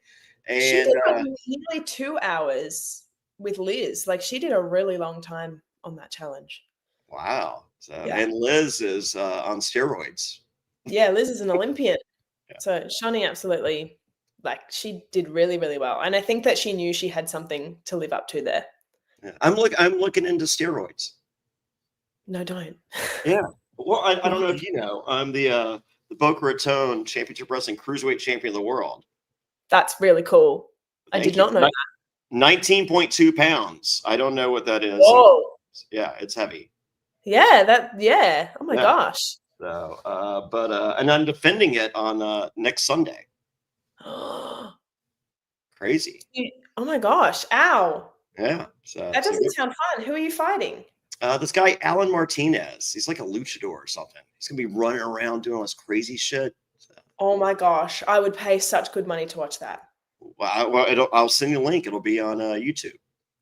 And she did nearly 2 hours with Liz. Like, she did a really long time on that challenge. Wow. So, and Liz is on steroids. Yeah, Liz is an Olympian. Yeah. So Shawnee absolutely, she did really, really well. And I think that she knew she had something to live up to there. Yeah. I'm looking into steroids. No, don't. Yeah. Well, I don't know if you know, I'm the Boca Raton Championship Wrestling Cruiserweight Champion of the world. That's really cool. I did not know that. 19.2 pounds. I don't know what that is. Whoa. Yeah, it's heavy. Yeah, oh my gosh. So, and I'm defending it on next Sunday. Crazy. Oh my gosh! Ow! Yeah. So That doesn't sound fun. Who are you fighting? this guy Alan Martinez. He's like a luchador or something. He's gonna be running around doing all this crazy shit. So. Oh my gosh! I would pay such good money to watch that. Well, I'll send you a link. It'll be on YouTube.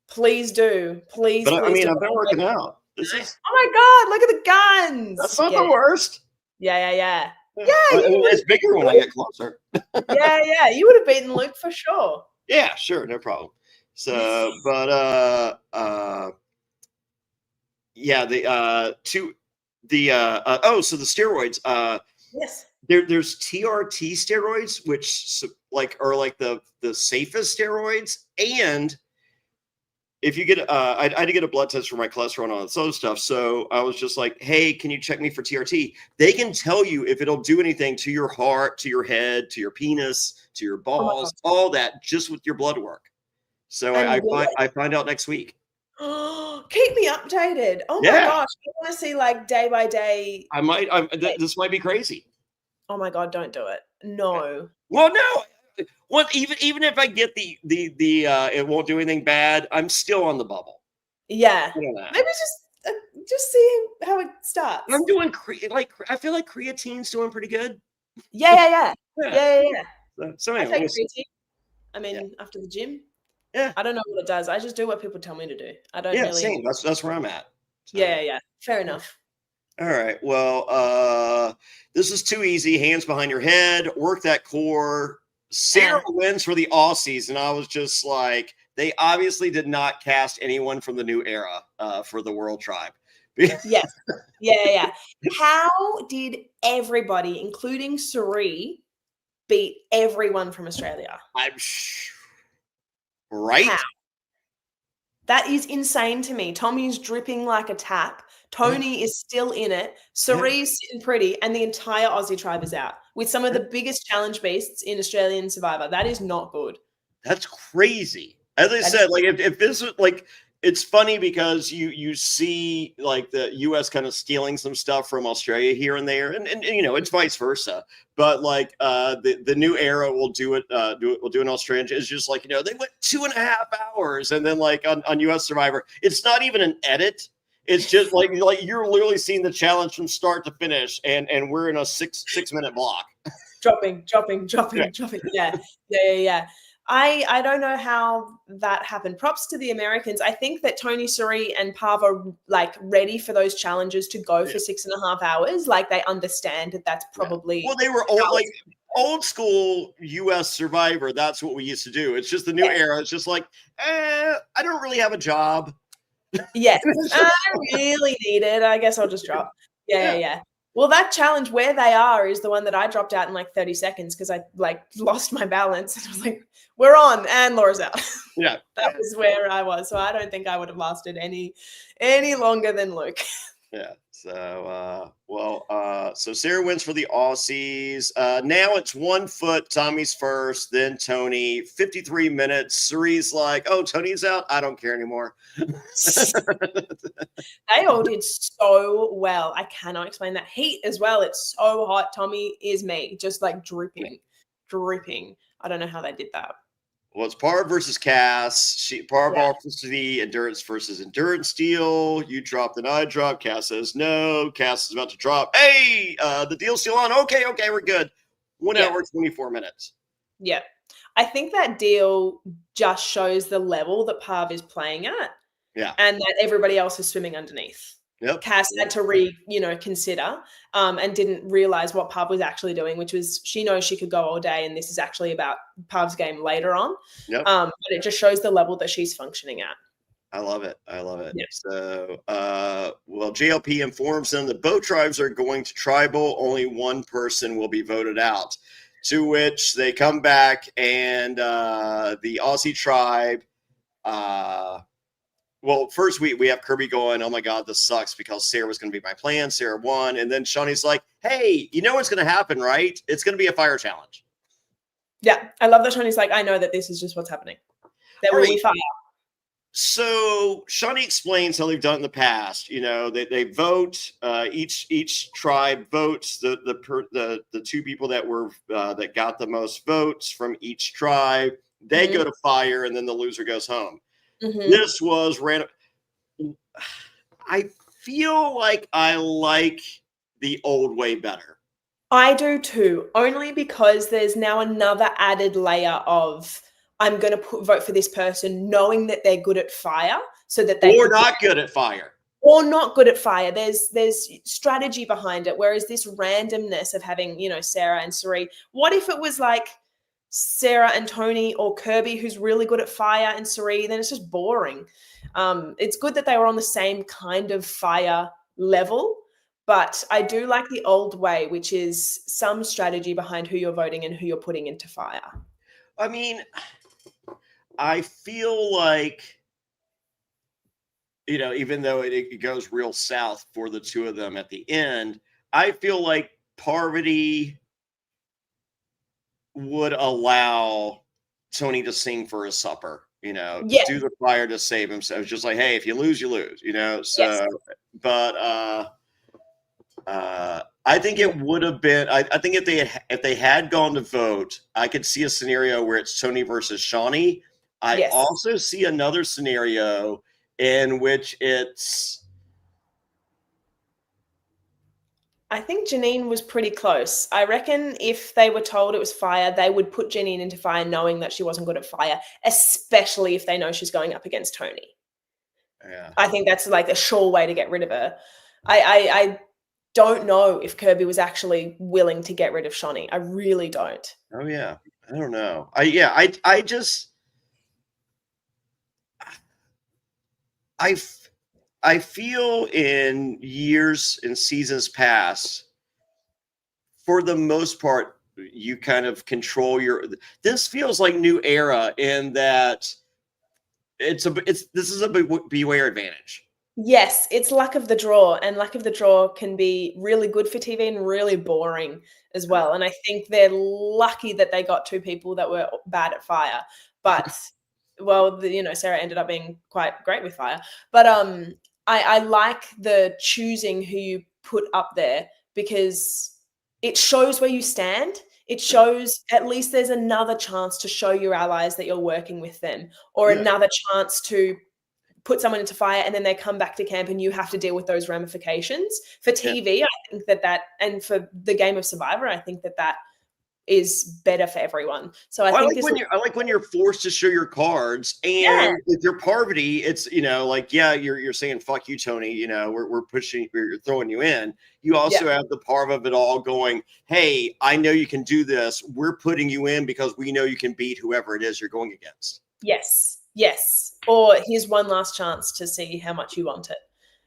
Please do. Please, But please do. I've been working out. This is. Oh my god! Look at the guns. That's not the worst. Yeah. Yeah, it's bigger when I get closer. Yeah. You would have beaten Luke for sure. Yeah, sure, no problem. So, but yeah, so the steroids. Yes. There's TRT steroids, which are like the safest steroids, and if you get I had to get a blood test for my cholesterol and all this other stuff. So I was just like, hey, can you check me for TRT? They can tell you if it'll do anything to your heart, to your head, to your penis, to your balls, all that, just with your blood work. So I find out next week. Keep me updated. Oh my gosh. I want to see like day by day. This might be crazy. Oh my God, don't do it. No. Well, no. Well, even if I get the it won't do anything bad, I'm still on the bubble. Yeah. Maybe just see how it starts. I'm doing I feel like creatine's doing pretty good. Yeah. So anyway, I take creatine. I mean, after the gym. Yeah. I don't know what it does. I just do what people tell me to do. I don't really. Same. That's where I'm at. So. Yeah. Fair enough. All right. Well, this is too easy. Hands behind your head. Work that core. Sarah wins for the Aussies, and I was just like, they obviously did not cast anyone from the new era for the World Tribe. Yes. Yeah. How did everybody, including Suri, beat everyone from Australia? Right? How? That is insane to me. Tommy's dripping like a tap. Tony is still in it. Suri's sitting pretty, and the entire Aussie tribe is out with some of the biggest challenge beasts in Australian Survivor. That is not good. That's crazy. As I said, like if this was like, it's funny because you see like the U.S. kind of stealing some stuff from Australia here and there, and it's vice versa. But like the new era will do it. Will do an Australian. It's just like they went 2.5 hours, and then like on U.S. Survivor, it's not even an edit. It's just like you're literally seeing the challenge from start to finish, and we're in a six minute block. Dropping. Yeah. I don't know how that happened. Props to the Americans. I think that Tony, Suri, and Pav are like ready for those challenges to go for 6.5 hours. Like they understand that that's probably. Well, they were old school U.S. Survivor. That's what we used to do. It's just the new era. It's just like, I don't really have a job. Yes, I really need it. I guess I'll just drop. Yeah. Well, that challenge where they are is the one that I dropped out in like 30 seconds because I like lost my balance. And I was like, we're on, and Laura's out. Yeah. That was where I was. So I don't think I would have lasted any longer than Luke. Yeah. So, so Sarah wins for the Aussies. Now it's 1 foot. Tommy's first, then Tony. 53 minutes. Suri's like, oh, Tony's out. I don't care anymore. They all did so well. I cannot explain that heat as well. It's so hot. Tommy is me, just like dripping. I don't know how they did that. Well, it's Parv versus Cass. Parv offers the endurance versus endurance deal. You dropped and I dropped. Cass says no. Cass is about to drop. Hey, the deal's still on. Okay, we're good. 1 hour, 24 minutes. Yeah. I think that deal just shows the level that Parv is playing at. Yeah. And that everybody else is swimming underneath. Yep. Cass had to consider and didn't realize what Parv was actually doing, which was she knows she could go all day, and this is actually about Parv's game later on. Yep. But it just shows the level that she's functioning at. I love it. Yep. So, JLP informs them that both tribes are going to tribal. Only one person will be voted out. To which they come back, and the Aussie tribe. Well, first we have Kirby going, oh my God, this sucks because Sarah was going to be my plan. Sarah won. And then Shawnee's like, hey, you know what's going to happen, right? It's going to be a fire challenge. Yeah. I love that Shawnee's like, I know that this is just what's happening. There will be fire. So Shawnee explains how they've done in the past. You know, they vote. Each tribe votes the two people that were that got the most votes from each tribe. They go to fire, and then the loser goes home. This was random. I feel like I like the old way better. I do too, only because there's now another added layer of I'm going to vote for this person knowing that they're good at fire so that they or not good at fire. Or not good at fire. There's strategy behind it. Whereas this randomness of having, you know, Sarah and Suri, what if it was like Sarah and Tony or Kirby who's really good at fire and Suri? Then it's just boring. It's good that they were on the same kind of fire level, but I do like the old way, which is some strategy behind who you're voting and who you're putting into fire. I mean, I feel like, you know, even though it goes real south for the two of them at the end, I feel like Parvati would allow Tony to sing for his supper, you know, do the fire to save himself. It's just like, hey, if you lose, you lose, you know. So, but I think it would have been. I think if they had gone to vote, I could see a scenario where it's Tony versus Shawnee. I also see another scenario in which it's. I think Janine was pretty close. I reckon if they were told it was fire, they would put Janine into fire knowing that she wasn't good at fire, especially if they know she's going up against Tony. Yeah. I think that's like a sure way to get rid of her. I don't know if Kirby was actually willing to get rid of Shawnee. I really don't. Oh yeah. I don't know. I just I feel in years and seasons past, for the most part, you kind of control your. This feels like new era in that this is a beware advantage. Yes, it's luck of the draw, and luck of the draw can be really good for TV and really boring as well. And I think they're lucky that they got two people that were bad at fire, but well, you know, Sarah ended up being quite great with fire. But I like the choosing who you put up there because it shows where you stand. It shows at least there's another chance to show your allies that you're working with them, or another chance to put someone into fire and then they come back to camp and you have to deal with those ramifications. For TV, I think that and for the game of Survivor, I think that is better for everyone. So I think I like when you're forced to show your cards, and if you're Parvati, it's, you know, like, you're saying fuck you, Tony, you know, we're pushing, we're throwing you in. You also have the Parv of it all going, hey, I know you can do this. We're putting you in because we know you can beat whoever it is you're going against. Yes. Or here's one last chance to see how much you want it.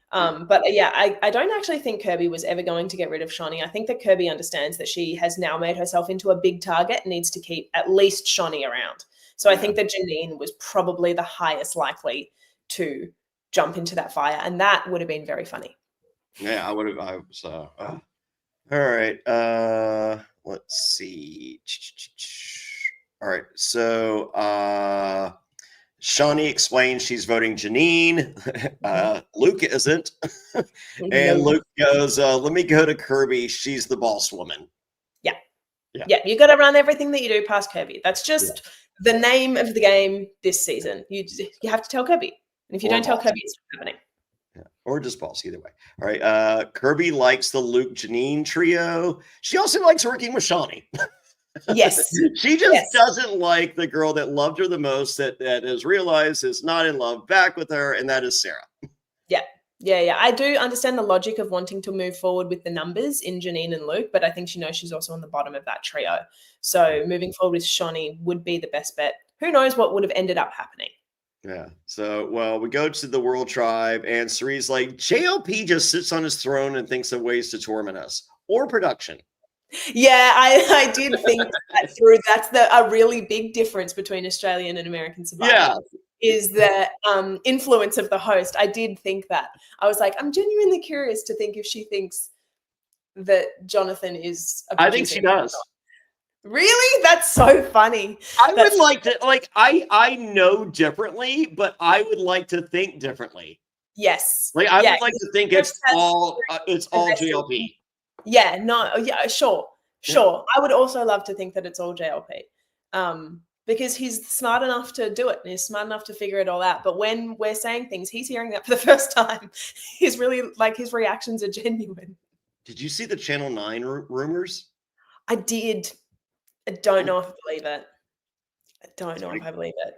But yeah, I don't actually think Kirby was ever going to get rid of Shawnee. I think that Kirby understands that she has now made herself into a big target and needs to keep at least Shawnee around. So I think that Janine was probably the highest likely to jump into that fire, and that would have been very funny. Yeah, I would have. All right. Let's see. All right. So Shawnee explains she's voting Janine. Luke isn't. And Luke goes, let me go to Kirby. She's the boss woman. Yeah. You got to run everything that you do past Kirby. That's just the name of the game this season. You have to tell Kirby. And if you don't tell Kirby, it's not happening. Yeah. Or just boss, either way. All right. Kirby likes the Luke Janine trio. She also likes working with Shawnee. Yes. She just doesn't like the girl that loved her the most, that has realized is not in love back with her, and that is Sarah. Yeah. I do understand the logic of wanting to move forward with the numbers in Janine and Luke, but I think she knows she's also on the bottom of that trio. So moving forward with Shawnee would be the best bet. Who knows what would have ended up happening? Yeah. So, well, we go to the World Tribe, and Cerise's like, JLP just sits on his throne and thinks of ways to torment us, or production. Yeah, I did think that through. That's a really big difference between Australian and American Survivor. Is the influence of the host. I did think that. I was like, I'm genuinely curious to think if she thinks that Jonathan is a producer. I think she does. Really? That's so funny. I would like to, like, I know differently, but I would like to think differently. Yes. Like, I Yeah. would like to think it's all JLP. Yeah. No. Yeah. Sure. Yeah. Sure. I would also love to think that it's all JLP. Because he's smart enough to do it and he's smart enough to figure it all out. But when we're saying things, he's hearing that for the first time. He's really like his reactions are genuine. Did you see the Channel 9 rumors? I did. I don't know if I believe it. I don't know if I believe it.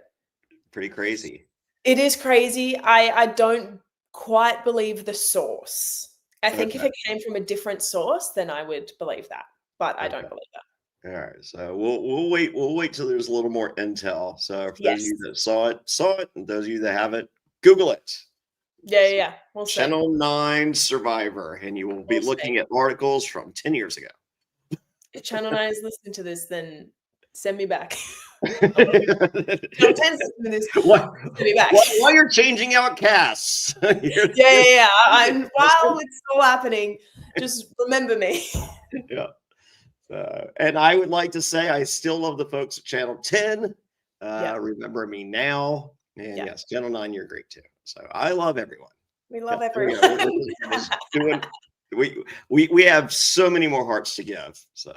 Pretty crazy. It is crazy. I don't quite believe the source. I think if it came from a different source, then I would believe that. But I don't believe that. All right, so we'll wait till there's a little more intel. So for those of you that saw it, and those of you that haven't, Google it. Yeah. We'll see. Channel 9 Survivor, and you will be looking at articles from 10 years ago. If Channel 9 is listening to this, then send me back. Channel 10's listening to this. Send me back. While you're changing out casts. Yeah. While it's all happening, just remember me. Yeah. And I would like to say I still love the folks at Channel 10. Remember me now. And yes, Channel 9, you're great too. So I love everyone. We love everyone. We have so many more hearts to give. So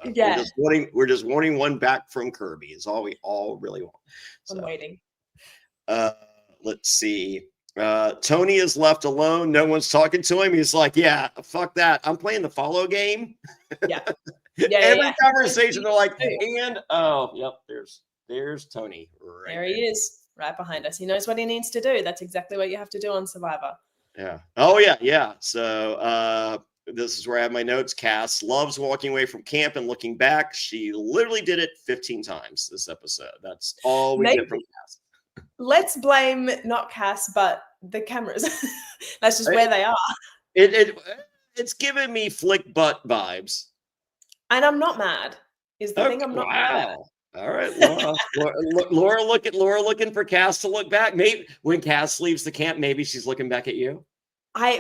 we're just wanting one back from Kirby is all we all really want. So, I'm waiting. Let's see. Tony is left alone. No one's talking to him. He's like, yeah, fuck that. I'm playing the follow game. Yeah. Every conversation, they're like, and there's Tony. Right there he is, right behind us. He knows what he needs to do. That's exactly what you have to do on Survivor. Yeah. Oh, yeah. So this is where I have my notes. Cass loves walking away from camp and looking back. She literally did it 15 times this episode. That's all we get from Cass. Let's blame not Cass, but the cameras. That's just where they are. It's giving me flick butt vibes. And I'm not mad. Is the thing I'm not mad. All right, Laura looking for Cass to look back. Maybe when Cass leaves the camp, maybe she's looking back at you.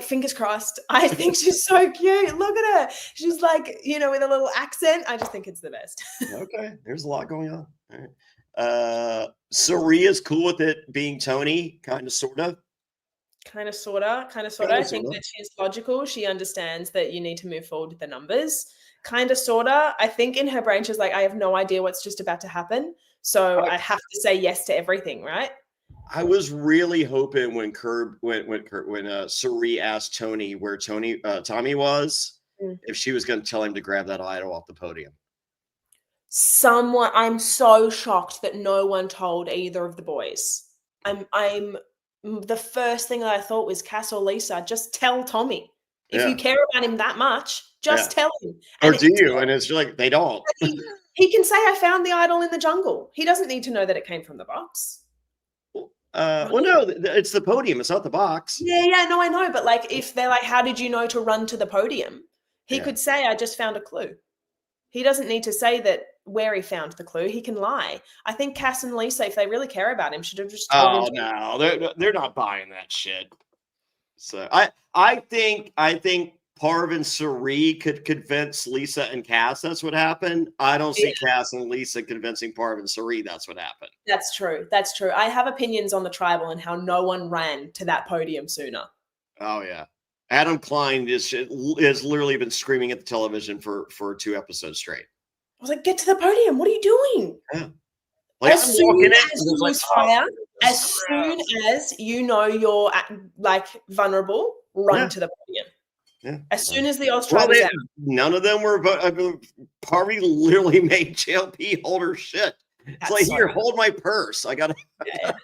Fingers crossed. I think she's so cute. Look at her. She's like, with a little accent. I just think it's the best. Okay, there's a lot going on. All right. Saria's cool with it being Tony, kind of, sort of. Kind of, sort of. I think that she's logical. She understands that you need to move forward with the numbers. Kind of, sort of. I think in her brain, she's like, I have no idea what's just about to happen. So I have to say yes to everything, right? I was really hoping when Sari asked Tony where Tommy was, if she was going to tell him to grab that idol off the podium. I'm so shocked that no one told either of the boys. I'm the first thing that I thought was Cass or Lisa, just tell Tommy. If you care about him that much, just tell him. Or do you? And it's like, they don't. He can say, I found the idol in the jungle. He doesn't need to know that it came from the box. Well, no, it's the podium. It's not the box. Yeah, no, I know. But like, if they're like, how did you know to run to the podium? He could say, I just found a clue. He doesn't need to say that where he found the clue. He can lie. I think Cass and Lisa, if they really care about him, should have just told him. Oh, no, they're not buying that shit. So I think Parv and Sari could convince Lisa and Cass that's what happened. I don't see Cass and Lisa convincing Parv and Sari that's what happened. That's true. I have opinions on the tribal and how no one ran to that podium sooner. Oh, yeah. Adam Klein has literally been screaming at the television for 2 episodes straight. I was like, get to the podium. What are you doing? Yeah. Like, as soon as you know you're vulnerable, run to the podium. Yeah. As soon as the Oz tribe was out. None of them were. Parvy literally made JLP hold her shit. It's like, here, hold my purse. I got to.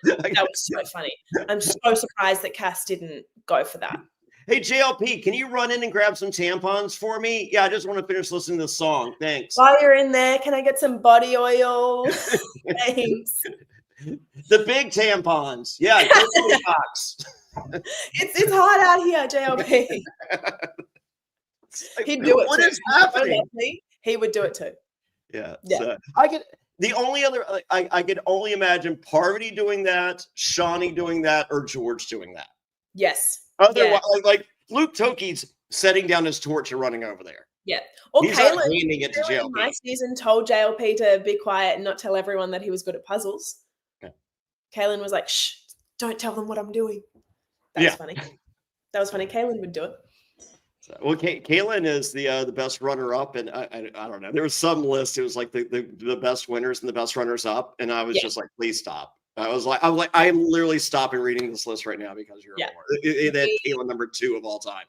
That was so funny. I'm so surprised that Cass didn't go for that. Hey, JLP, can you run in and grab some tampons for me? Yeah, I just want to finish listening to the song. Thanks. While you're in there, can I get some body oil? Thanks. The big tampons. Yeah, box. It's hot out here, JLP. He'd do it. What is happening? He would do it too. Yeah. So I could only imagine Parvati doing that, Shawnee doing that, or George doing that. Yes. Otherwise, like Luke Toki's setting down his torch and running over there. Yeah. Or He's not Kaylin handing it to in my JLP. season told JLP to be quiet and not tell everyone that he was good at puzzles. Okay. Kaylin was like, shh, don't tell them what I'm doing. That was funny. That was funny. Kaylin would do it. So, well, Kaylin is the best runner-up, and I don't know. There was some list. It was like the best winners and the best runners-up, and I was just like, please stop. I'm literally stopping reading this list right now because you're that Kaylin number 2 of all time.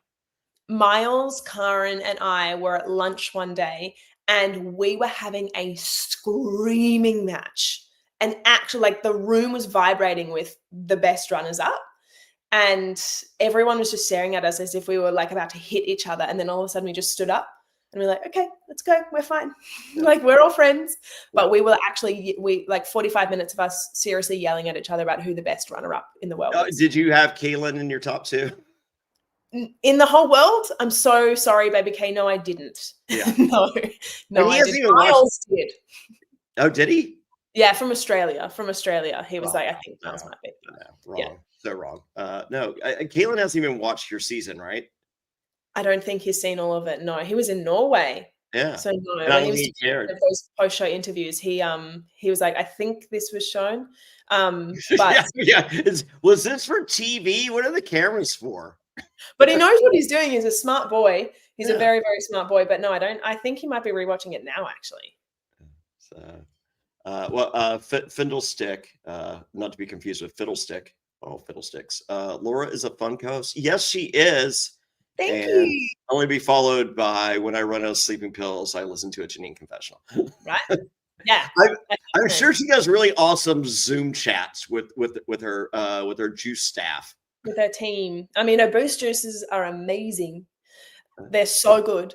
Miles, Karen, and I were at lunch one day, and we were having a screaming match. And actually, like the room was vibrating with the best runners-up. And everyone was just staring at us as if we were like about to hit each other. And then all of a sudden we just stood up and we're like, okay, let's go. We're fine. Like we're all friends. But we were actually, like 45 minutes of us seriously yelling at each other about who the best runner-up in the world is. Did you have Kaylin in your top 2? In the whole world? I'm so sorry, baby K. No, I didn't. Yeah. no, I didn't. Miles did. Oh, did he? Yeah, from Australia. He was like, I think Miles might be. No, wrong. Yeah. So wrong. No, Kaylin hasn't even watched your season, right? I don't think he's seen all of it. No, he was in Norway. Yeah. So no, when he was doing those post-show interviews, he was like, I think this was shown. But was this for TV? What are the cameras for? But he knows what he's doing. He's a smart boy. He's a very, very smart boy. But no, I think he might be rewatching it now, actually. So, Fiddlestick, not to be confused with Fiddlestick. Oh, Fiddlesticks. Laura is a fun host. Yes, she is. Thank you. Only be followed by when I run out of sleeping pills, I listen to a Janine confessional. Right? Yeah. I'm sure she does really awesome Zoom chats with her juice staff. With her team. I mean, her boost juices are amazing. They're so good.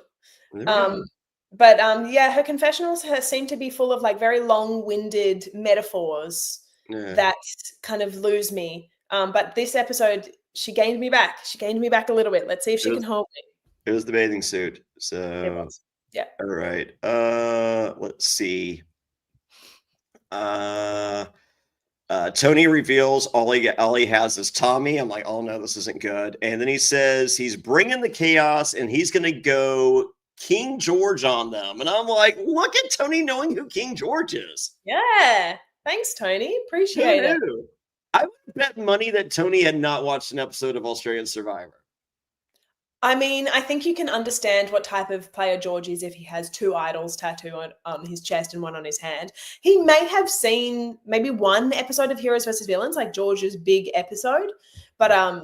But her confessionals seem to be full of like very long-winded metaphors that kind of lose me. But this episode, she gained me back. She gained me back a little bit. Let's see if she can hold me. It was the bathing suit. So it was. Yeah. All right. Let's see. Tony reveals all he has is Tommy. I'm like, oh no, this isn't good. And then he says he's bringing the chaos and he's going to go King George on them. And I'm like, look at Tony knowing who King George is. Yeah. Thanks, Tony. Appreciate it. I would bet money that Tony had not watched an episode of Australian Survivor. I mean, I think you can understand what type of player George is if he has 2 idols tattooed on his chest and one on his hand. He may have seen maybe one episode of Heroes vs. Villains, like George's big episode, but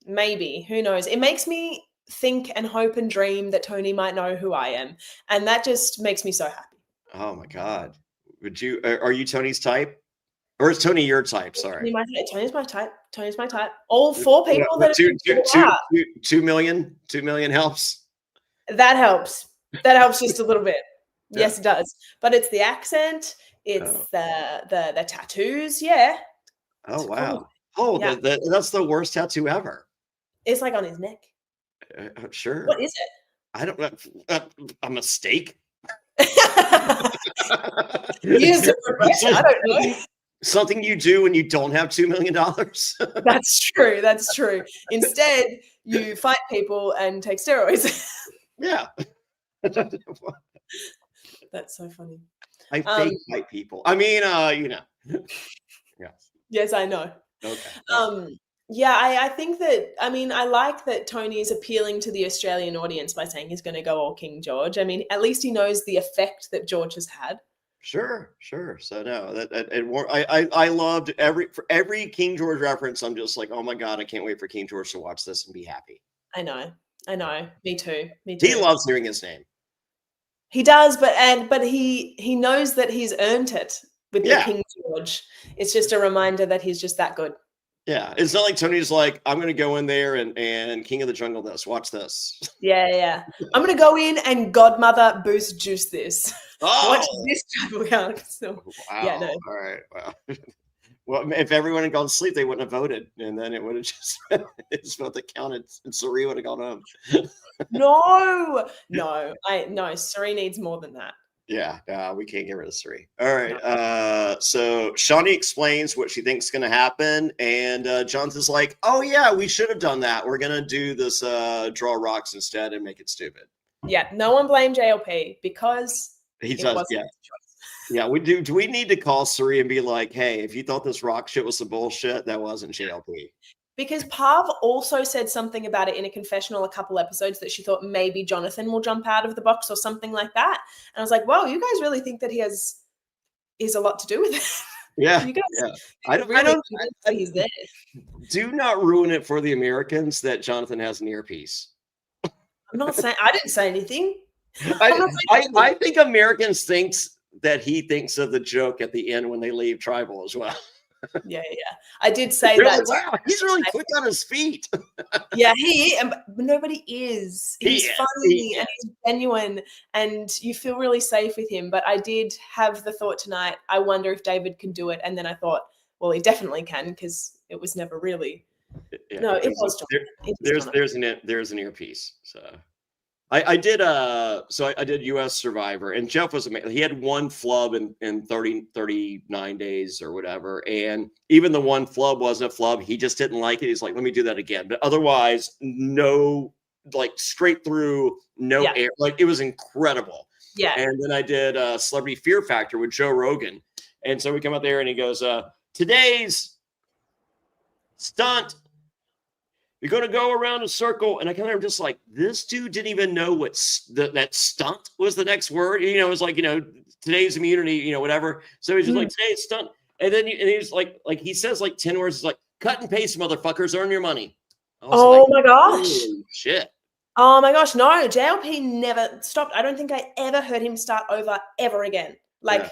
maybe, who knows? It makes me think and hope and dream that Tony might know who I am, and that just makes me so happy. Oh my God. Are you Tony's type? Or is Tony your type? Sorry. Tony's my type. Tony's my type. All 4 people that 2 million helps. That helps. That helps just a little bit. Yes, it does. But it's the accent. It's the tattoos. Yeah. Oh wow. Cool. Oh, that's the worst tattoo ever. It's like on his neck. Sure. What is it? I don't know. A mistake. Use it for pressure. I don't know. Something you do when you don't have $2 million. That's true. That's true. Instead, you fight people and take steroids. Yeah. That's so funny. I fake fight people. I mean, Yeah. Yes, I know. Okay. Yeah, I think that, I mean, I like that Tony is appealing to the Australian audience by saying he's going to go all King George. I mean, at least he knows the effect that George has had. Sure. So no, I loved every King George reference. I'm just like, oh my God, I can't wait for King George to watch this and be happy. I know. Me too. He loves hearing his name. He does, but he knows that he's earned it with the King George. It's just a reminder that he's just that good. Yeah, it's not like Tony's like, I'm going to go in there and King of the Jungle this. Watch this. Yeah. I'm going to go in and Godmother boost juice this. Oh. Watch this type of account. So, wow. Yeah, no. All right. Wow. Well, if everyone had gone to sleep, they wouldn't have voted. And then it would have just vote that counted and Sari would have gone home. No, Sari needs more than that. Yeah, we can't get rid of Sari. All right. So Shawnee explains what she thinks is going to happen. And Jonathan's like, oh, yeah, we should have done that. We're going to do this draw rocks instead and make it stupid. Yeah, no one blamed JLP because He it does, wasn't yeah. his choice. Yeah, we do. Do we need to call Suri and be like, hey, if you thought this rock shit was some bullshit, that wasn't JLP? Because Pav also said something about it in a confessional a couple episodes that she thought maybe Jonathan will jump out of the box or something like that. And I was like, wow, you guys really think that is a lot to do with it. Yeah. You guys Yeah. really he's there. Do not ruin it for the Americans that Jonathan has an earpiece. I'm not saying I didn't say anything. I think Americans thinks that he thinks of the joke at the end when they leave tribal as well. Yeah. I did say They're that. like, wow, he's really quick on his feet. Yeah, but nobody is. He's funny and he's genuine, and you feel really safe with him. But I did have the thought tonight, I wonder if David can do it. And then I thought, well, he definitely can because it was never really. Yeah, no, it was Jonathan. There's an earpiece. So I did I did US Survivor, and Jeff was amazing. He had one flub in 39 days or whatever, and even the one flub wasn't a flub. He just didn't like it. He's like, let me do that again. But otherwise, no, like straight through, no air. Like it was incredible. Yeah. And then I did Celebrity Fear Factor with Joe Rogan, and so we come out there and he goes, today's stunt, you're going to go around a circle. And I kind of just like, this dude didn't even know what that stunt was the next word. You know, it was like, today's immunity, whatever. So he's just like, today's stunt. And then he's like he says like 10 words. He's like, cut and paste, motherfuckers, earn your money. Oh my gosh. Shit. Oh my gosh. No, JLP never stopped. I don't think I ever heard him start over ever again. Like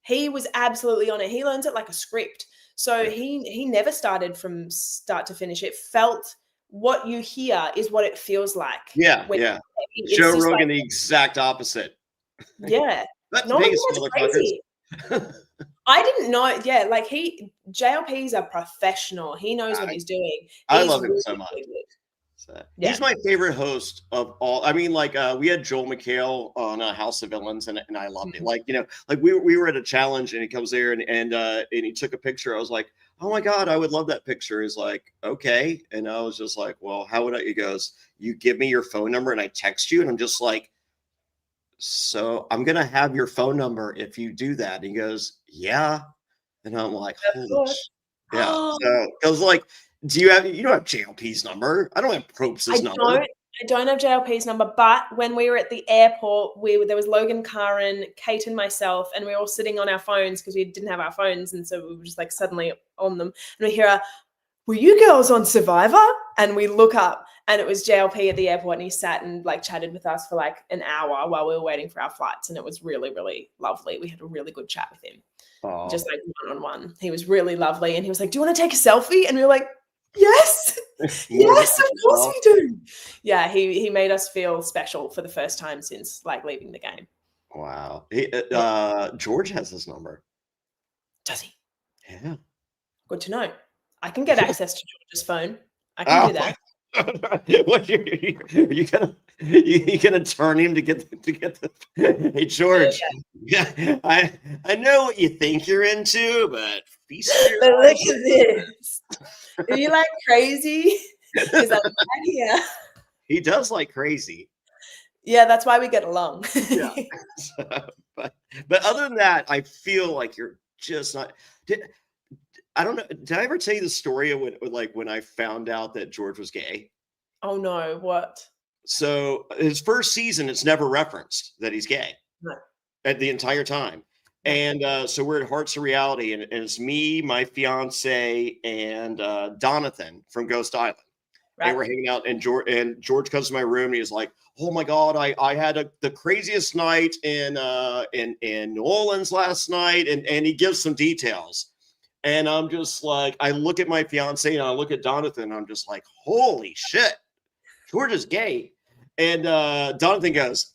he was absolutely on it. He learns it like a script. So he never started from start to finish. It felt, what you hear is what it feels like. Yeah. Joe Rogan, the exact opposite. Yeah. That's crazy. I didn't know. Yeah, like JLP's a professional. He knows what he's doing. I love him so much. He's my favorite host of all. I mean, like we had Joel McHale on House of Villains, and I loved it. Like like we were at a challenge, and he comes there and he took a picture. I was like, oh my god, I would love that picture. He's like, okay, and I was just like, well, how would I? He goes, you give me your phone number, and I text you, and I'm just like, so I'm gonna have your phone number if you do that. And he goes, yeah, and I'm like, holy yeah. So it was like, you don't have JLP's number. I don't have Probst's number. I don't have JLP's number, but when we were at the airport, there was Logan, Karen, Kate, and myself, and we were all sitting on our phones because we didn't have our phones, and so we were just like suddenly on them, and we hear were you girls on Survivor? And we look up, and it was JLP at the airport, and he sat and like chatted with us for like an hour while we were waiting for our flights, and it was really, really lovely. We had a really good chat with him. Just like one-on-one. He was really lovely, and he was like, do you want to take a selfie? And we were like, yes, yes, of course we do. Yeah, he made us feel special for the first time since like leaving the game. Wow. George has his number. Does he? Yeah. Good to know. I can get access to George's phone. I can do that. What you gonna turn him to get the hey George? Yeah, I know what you think you're into, but look at this. Are you like crazy? Because I'm back here. He does like crazy. Yeah, that's why we get along. Yeah. But other than that, I feel like you're just not. I don't know. Did I ever tell you the story of when I found out that George was gay? Oh no, what? So his first season, it's never referenced that he's gay at the entire time. And so we're at Hearts of Reality, and it's me, my fiance, and Donathan from Ghost Island. Right. And we're hanging out, and George comes to my room, and he's like, "Oh my God, I had the craziest night in New Orleans last night," and he gives some details. And I'm just like, I look at my fiance and I look at Donathan, and I'm just like, holy shit, George is gay. And Donathan goes,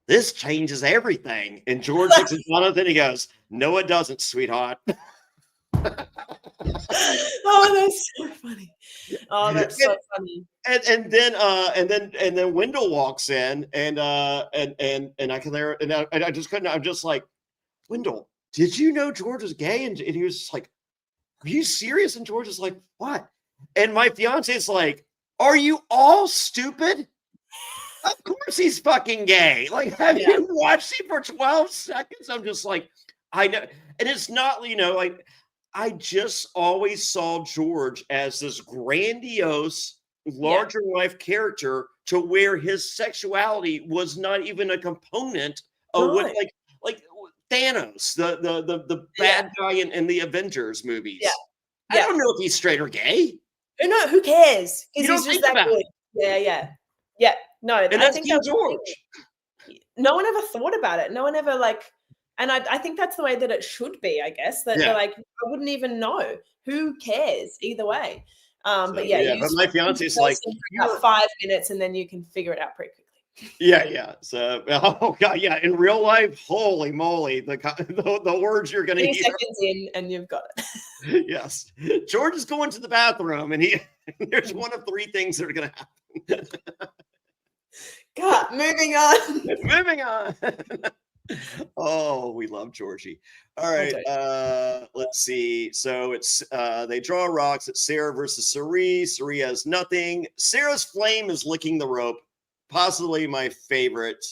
this changes everything. And George looks at Donathan and he goes, no, it doesn't, sweetheart. Oh, that's so funny. Oh, that's so funny. And then Wendell walks in, and I can there, and I just couldn't. I'm just like, Wendell, did you know George was gay? And he was just like, are you serious? And George is like, what? And my fiance is like, are you all stupid? Of course he's fucking gay. Like, have you watched him for 12 seconds? I'm just like, I know. And it's not, like, I just always saw George as this grandiose, larger life character to where his sexuality was not even a component of what, like Thanos, the bad guy in the Avengers movies. Yeah. I don't know if he's straight or gay. No, who cares? You Because don't he's just think that about good. it. Yeah. No, And I that's think King that George. no one ever thought about it. No one ever and I think that's the way that it should be, I guess. That they're like, I wouldn't even know. Who cares either way? But my fiance's like, about 5 minutes and then you can figure it out pretty quickly. Yeah. So, oh god, yeah. In real life, holy moly, the words you're going to hear. Seconds in, and you've got it. Yes, George is going to the bathroom, and there's one of three things that are going to happen. God, moving on. Moving on. Oh, we love Georgie. All right. Let's see. So it's they draw rocks. It's Sarah versus Suri. Suri has nothing. Sarah's flame is licking the rope. Possibly my favorite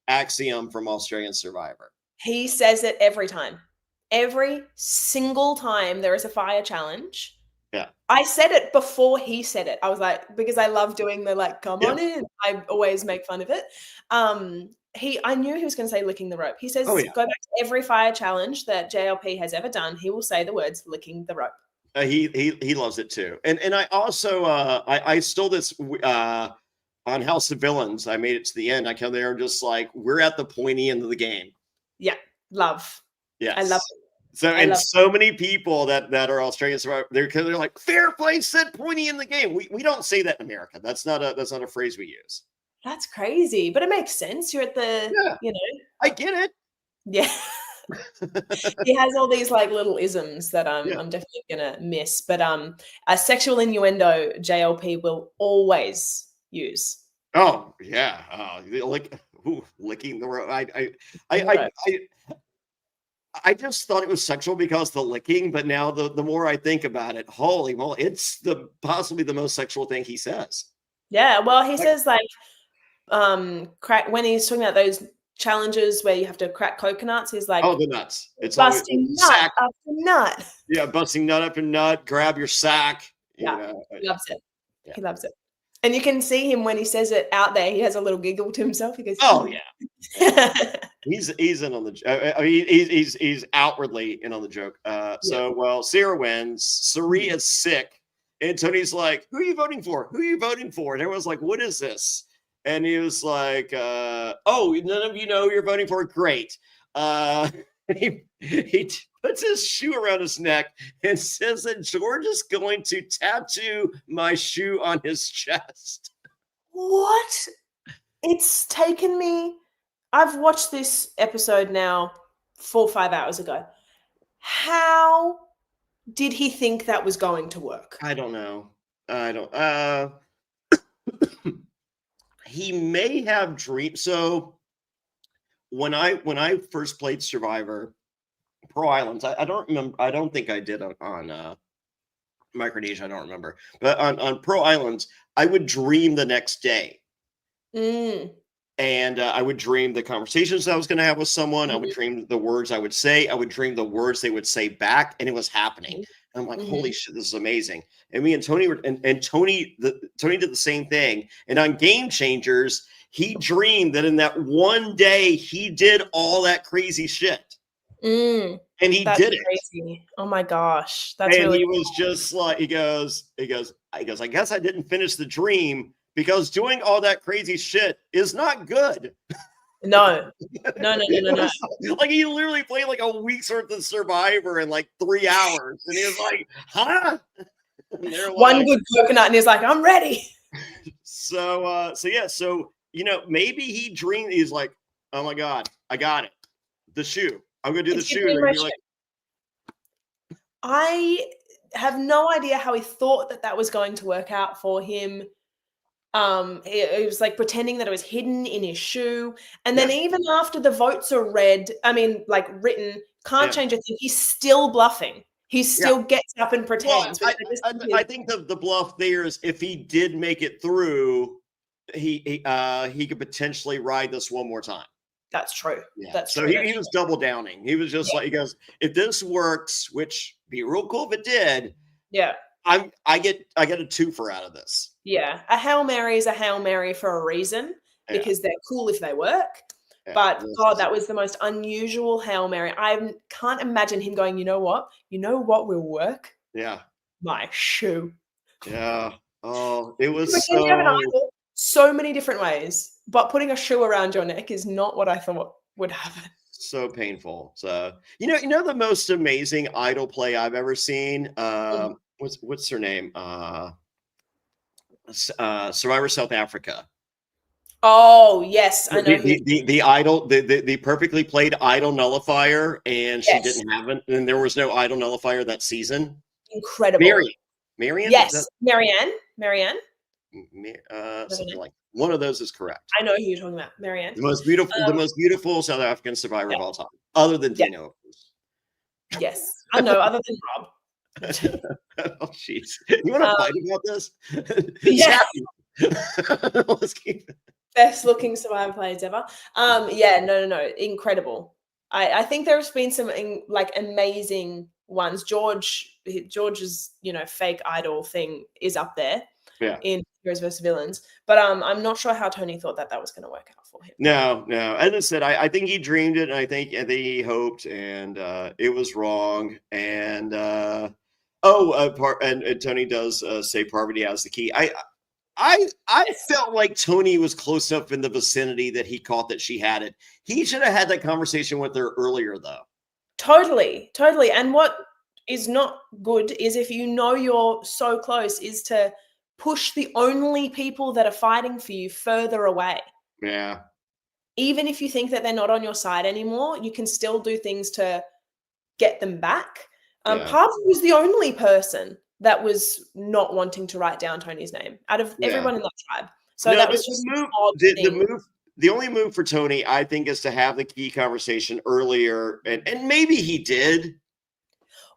axiom from Australian Survivor. He says it every time. Every single time there is a fire challenge. Yeah. I said it before he said it. I was like, because I love doing the come on in. I always make fun of it. I knew he was going to say licking the rope. He says, go back to every fire challenge that JLP has ever done. He will say the words licking the rope. He loves it too. And I also, I stole this on House of Villains. I made it to the end. I come there and just like, we're at the pointy end of the game. Yeah. Love. Yes. I love it. So many people that are Australian Survivor, they're like, Fairplay said pointy in the game. We don't say that in America. That's not a phrase we use. That's crazy, but it makes sense. You're at the, I get it. Yeah. He has all these little isms that I'm definitely gonna miss. But a sexual innuendo JLP will always use. Oh yeah. Licking the rope. I just thought it was sexual because the licking, but now the more I think about it, holy moly, it's possibly the most sexual thing he says. Yeah, well, he says crack when he's talking about those challenges where you have to crack coconuts. He's like, the nuts. It's busting nut after nut. Yeah, busting nut after nut. Grab your sack. Yeah, he loves it. Yeah. He loves it. And you can see him when he says it out there. He has a little giggle to himself. He goes, "Oh yeah." He's in on the. I mean, he's outwardly in on the joke. So Sarah wins. Suri is sick, and Tony's like, "Who are you voting for? Who are you voting for?" And everyone's like, "What is this?" And he was like, "Oh, none of you know who you're voting for. Great." He puts his shoe around his neck and says that George is going to tattoo my shoe on his chest. What? It's taken me. I've watched this episode now 4 or 5 hours ago. How did he think that was going to work? I don't know. He may have dreamed. So when I first played Survivor, Pro Islands, I don't remember. I don't think I did on Micronesia. I don't remember. But on Pro Islands, I would dream the next day. And I would dream the conversations I was going to have with someone. I would dream the words I would say. I would dream the words they would say back, and it was happening. And I'm like, holy shit, this is amazing. And me and Tony Tony did the same thing. And on Game Changers, he dreamed that in that one day he did all that crazy shit. And he did it. Crazy. Oh my gosh. That's and really he was just like, he goes, I guess I didn't finish the dream because doing all that crazy shit is not good. No. Like he literally played like a week's worth of Survivor in like 3 hours. And he was like, huh? One good coconut and he's like, I'm ready. So maybe he dreamed, he's like, oh my God, I got it. The shoe. I'm gonna do the shoe. And you're like, I have no idea how he thought that was going to work out for him. It was like pretending that it was hidden in his shoe. And then even after the votes are written, can't change a thing. He's still bluffing. He still gets up and pretends. Well, I think the bluff there is if he did make it through, he could potentially ride this one more time. That's true. Yeah. That's So true. he was double downing. He was just like, he goes, if this works, which be real cool if it did, Yeah. I get a twofer out of this. Yeah. A Hail Mary is a Hail Mary for a reason, because they're cool if they work. Yeah. But God, that was the most unusual Hail Mary. I can't imagine him going, you know what? You know what will work? Yeah. My shoe. Yeah. Oh, it was Because you have an idol so many different ways, but putting a shoe around your neck is not what I thought would happen. so painful. So you know the most amazing idol play I've ever seen. What's her name? Survivor South Africa. Oh yes, I know the idol, the perfectly played idol nullifier, and she didn't have it, and there was no idol nullifier that season. Incredible. Marianne. Yes, Marianne. Something like one of those is correct. I know who you're talking about, Marianne. The most beautiful South African survivor of all time, other than Dino, of course. Yes, I know. Other than Rob. Oh, jeez. You want to fight about this? Yeah. Let's keep it. Best looking survivor players ever. No. Incredible. I think there's been some like amazing ones. George's, fake idol thing is up there. Yeah. In Heroes vs. Villains. But I'm not sure how Tony thought that was going to work out for him. No. As I said, I think he dreamed it, and I think he hoped, and it was wrong. And and Tony does say Parvati has the key. I felt like Tony was close enough in the vicinity that he caught that she had it. He should have had that conversation with her earlier, though. Totally. And what is not good is if you're so close, is to push the only people that are fighting for you further away. Yeah. Even if you think that they're not on your side anymore, you can still do things to get them back. Parvati was the only person that was not wanting to write down Tony's name out of everyone in that tribe. So that was just the only move for Tony, I think, is to have the key conversation earlier, and maybe he did.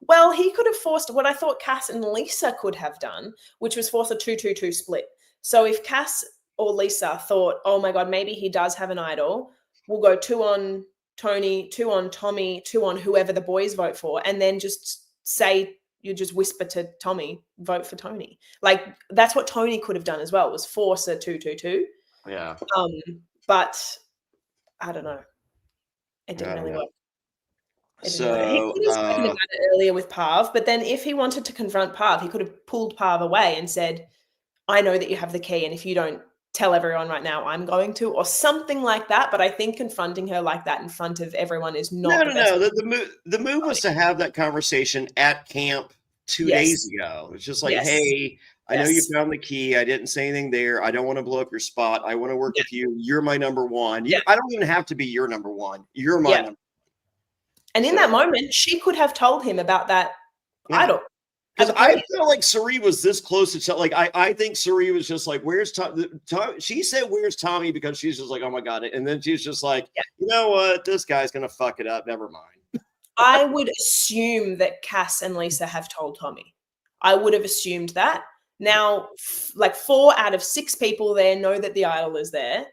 Well, he could have forced what I thought Cass and Lisa could have done, which was force a 2-2-2 split. So if Cass or Lisa thought, oh my God, maybe he does have an idol, we'll go 2 on Tony, 2 on Tommy, 2 on whoever the boys vote for, and then just say, you just whisper to Tommy, vote for Tony. Like, that's what Tony could have done as well, was force a 2-2-2. Yeah. But I don't know. It didn't really work. So he could have spoken about it earlier with Parv, but then if he wanted to confront Parv, he could have pulled Parv away and said, I know that you have the key, and if you don't tell everyone right now, I'm going to, or something like that. But I think confronting her like that in front of everyone is not no. The move was to have that conversation at camp 2 days ago. It's just like, hey, I know you found the key. I didn't say anything there. I don't want to blow up your spot. I want to work with you. You're my number one. I don't even have to be your number one. You're my number one. And in that moment, she could have told him about that idol. Because I feel like Suri was this close to, like, I think Suri was just like, where's Tommy? She said, where's Tommy? Because she's just like, oh my God. And then she's just like, you know what? This guy's going to fuck it up. Never mind. I would assume that Cass and Lisa have told Tommy. I would have assumed that. Now, like 4 out of 6 people there know that the idol is there.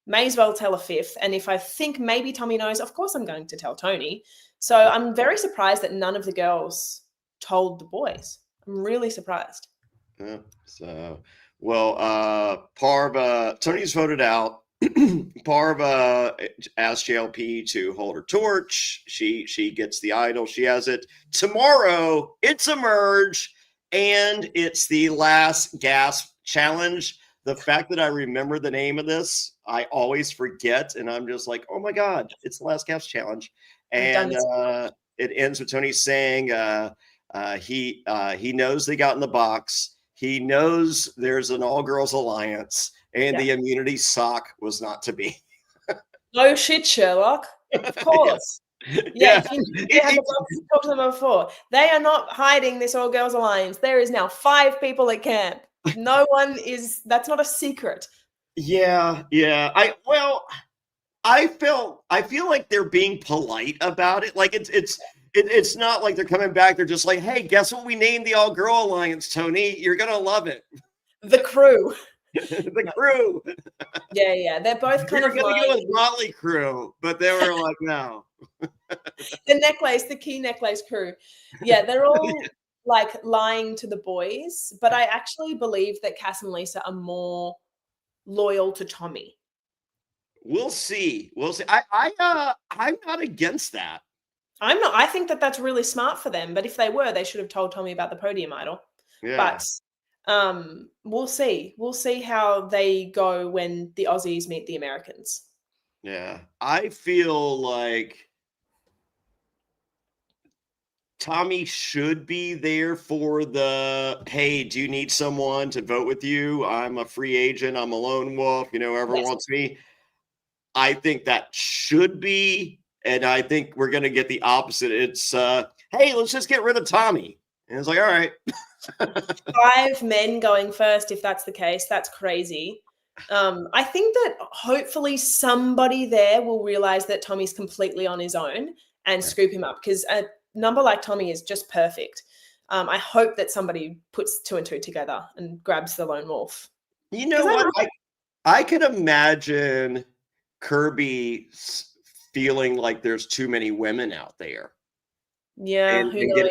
May as well tell a 5th. And if I think maybe Tommy knows, of course I'm going to tell Tony. So I'm very surprised that none of the girls told the boys. I'm really surprised. Yeah. So, well, Parv, Tony's voted out. Parv asked JLP to hold her torch. She gets the idol. She has it. Tomorrow, it's a merge, and it's the last gasp challenge. The fact that I remember the name of this, I always forget, and I'm just like, oh my God, it's the last gasp challenge. And it ends with Tony saying he knows they got in the box. He knows there's an all-girls alliance, and the immunity sock was not to be. No shit, Sherlock. Of course. Yeah, you have talked to them before. They are not hiding this all-girls alliance. There is now 5 people at camp. No one is. That's not a secret. Yeah. I feel like they're being polite about it. Like it's not like they're coming back. They're just like, hey, guess what we named the all-girl alliance, Tony? You're gonna love it. The crew. The crew. Yeah. They're both We kind were of going to go like with Motley Crew, but they were like, no. the key necklace crew. Yeah, they're all like lying to the boys, but I actually believe that Cass and Lisa are more loyal to Tommy. We'll see. We'll see. I'm not against that. I'm not. I think that that's really smart for them. But if they were, they should have told Tommy about the podium idol. Yeah. But we'll see. We'll see how they go when the Aussies meet the Americans. Yeah. I feel like Tommy should be there for the, hey, do you need someone to vote with you? I'm a free agent. I'm a lone wolf. Whoever Yes. wants me. I think that should be. And I think we're going to get the opposite. It's, hey, let's just get rid of Tommy. And it's like, all right. 5 men going first, if that's the case. That's crazy. I think that hopefully somebody there will realize that Tommy's completely on his own and scoop him up, because a number like Tommy is just perfect. I hope that somebody puts 2 and 2 together and grabs the lone wolf. You know what? I could imagine Kirby feeling like there's too many women out there. Yeah, and, who and knows?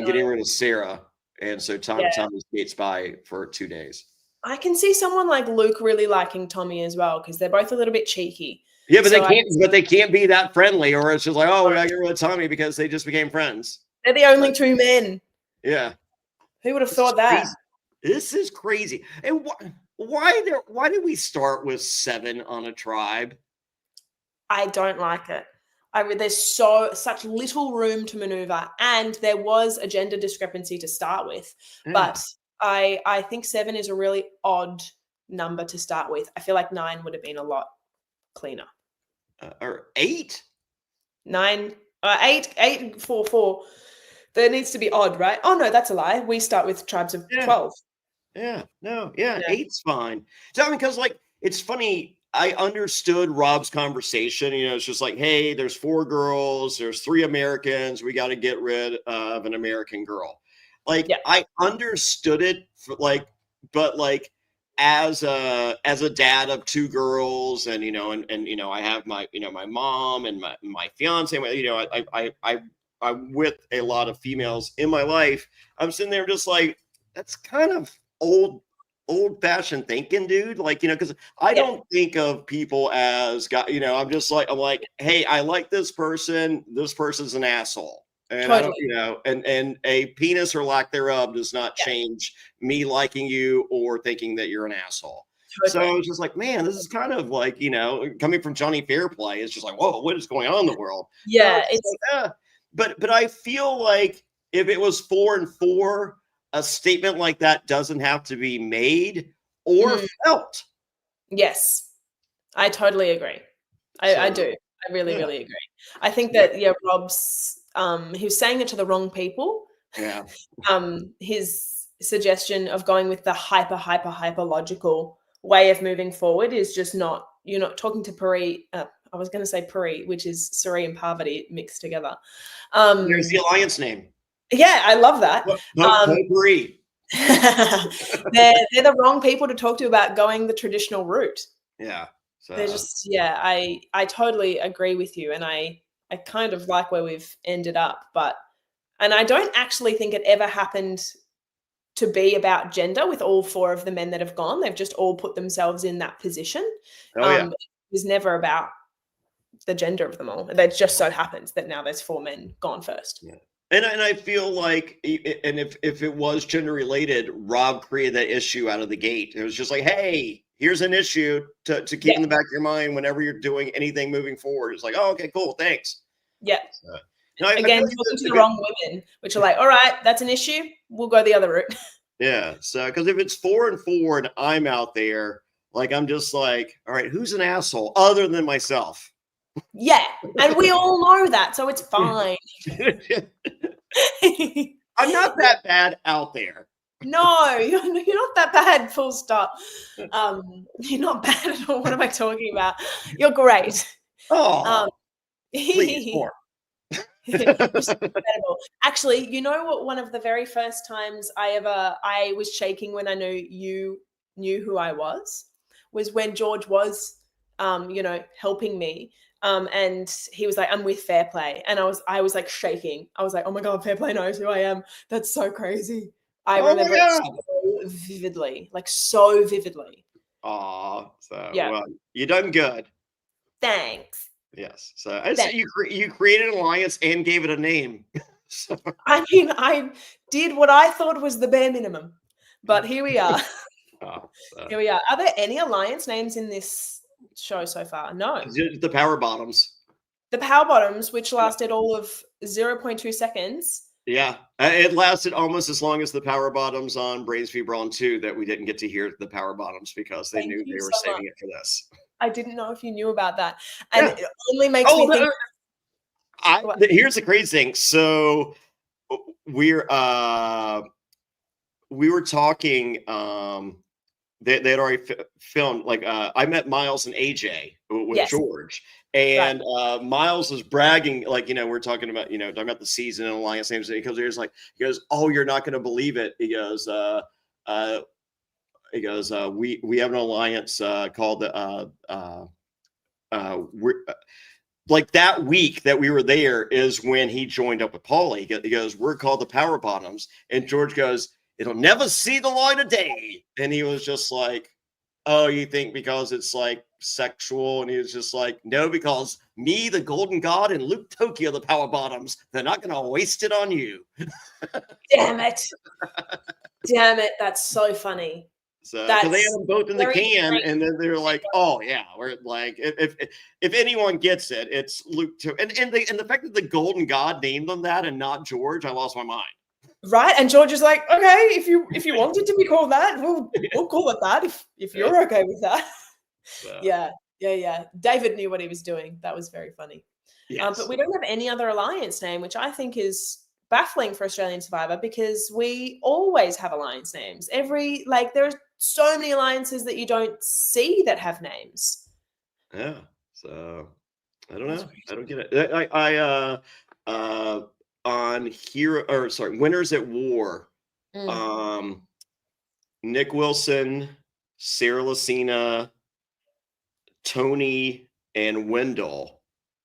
getting rid of Sarah. And so Tommy skates by for 2 days. I can see someone like Luke really liking Tommy as well, because they're both a little bit cheeky. Yeah, but they can't be that friendly, or it's just like, oh, we gotta get rid of Tommy because they just became friends. They're the only 2 men. Yeah. Who would have thought that? This is crazy. And why did we start with 7 on a tribe? I don't like it. There's such little room to maneuver, and there was a gender discrepancy to start with. Yeah. But I think 7 is a really odd number to start with. I feel like 9 would have been a lot cleaner. Or 8? 9, 8, 4, 4. There needs to be odd, right? Oh no, that's a lie. We start with tribes of 12. Yeah, no, yeah, 8's fine. So I mean, because like it's funny. I understood Rob's conversation. It's just like, hey, there's 4 girls, there's 3 Americans. We got to get rid of an American girl. Like, I understood it, but like as a dad of 2 girls, and I have my my mom and my fiance. I'm with a lot of females in my life. I'm sitting there just like, that's kind of old-fashioned thinking, dude. Like, because I don't think of people as I'm like, hey, I like this person. This person's an asshole. And totally. I don't, and a penis or lack thereof does not change me liking you or thinking that you're an asshole. Totally. So I was just like, man, this is kind of like, coming from Jonny Fairplay, it's just like, whoa, what is going on in the world? Yeah. But I feel like if it was 4 and 4, a statement like that doesn't have to be made or felt. Yes, I totally agree. I do. I really agree. I think that Rob's he was saying it to the wrong people. Yeah. His suggestion of going with the hyper logical way of moving forward is just not. You're not talking to Pari. I was going to say Pari, which is Suri and Parvati mixed together. There's the alliance name. Yeah, I love that. Potpourri. They're the wrong people to talk to about going the traditional route. Yeah. So. They're just I totally agree with you, and I kind of like where we've ended up, and I don't actually think it ever happened to be about gender with all 4 of the men that have gone. They've just all put themselves in that position. It was never about the gender of them all. It just so happens that now there's 4 men gone first. Yeah. And I feel like, and if it was gender related, Rob created that issue out of the gate. It was just like, hey, here's an issue to keep in the back of your mind whenever you're doing anything moving forward. It's like, oh, okay, cool, thanks. Yeah. Again, talking to the wrong women, which are like, all right, that's an issue. We'll go the other route. Yeah. So, because if it's 4 and 4 and I'm out there, like, I'm just like, all right, who's an asshole other than myself? Yeah, and we all know that, so it's fine. I'm not that bad out there. No, you're not that bad, full stop. You're not bad at all. What am I talking about? You're great. Oh, please, more. Actually, you know what? One of the very first times I was shaking when I knew you knew who I was when George was, helping me. And he was like, I'm with Fairplay. And I was like shaking. I was like, oh my God, Fairplay knows who I am. That's so crazy. I remember it so vividly, like so vividly. Aw, so Yeah. well, you done good. Thanks. Yes. So you created an alliance and gave it a name. So, I mean, I did what I thought was the bare minimum, but here we are. so. Here we are. Are there any alliance names in this show so far? No. The power bottoms. The power bottoms, which lasted all of 0.2 seconds. Yeah, it lasted almost as long as the power bottoms on Brawn 2 that we didn't get to hear the power bottoms because they knew they were saving it for this. I didn't know if you knew about that. And it only makes me think. Here's the crazy thing. So we were talking, they had already filmed, like, I met Miles and AJ with George, and Miles was bragging, like, we're talking about, talking about the season and alliance names, and he goes, oh, you're not going to believe it. He goes, we have an alliance called we're like that week that we were there is when he joined up with Paulie. He goes, we're called the Power Bottoms. And George goes, it'll never see the light of day. And he was just like, oh, you think because it's like sexual? And he was just like, no, because me, the Golden God, and Luke Tokyo, the Power Bottoms, they're not going to waste it on you. Damn it. Damn it. That's so funny. So they have them both in the can, and then they're like, "Oh yeah, we're like, if anyone gets it, it's Luke too." And the fact that the Golden God named them that and not George, I lost my mind. Right, and George is like, "Okay, if you wanted to be called that, we'll call it that. If you're okay with that." So. Yeah. David knew what he was doing. That was very funny. Yes. But we don't have any other alliance name, which I think is baffling for Australian Survivor, because we always have alliance names. There's so many alliances that you don't see that have names. Yeah. So I don't know. I don't get it. On Winners at War, Nick Wilson, Sarah Lucina, Tony, and Wendell,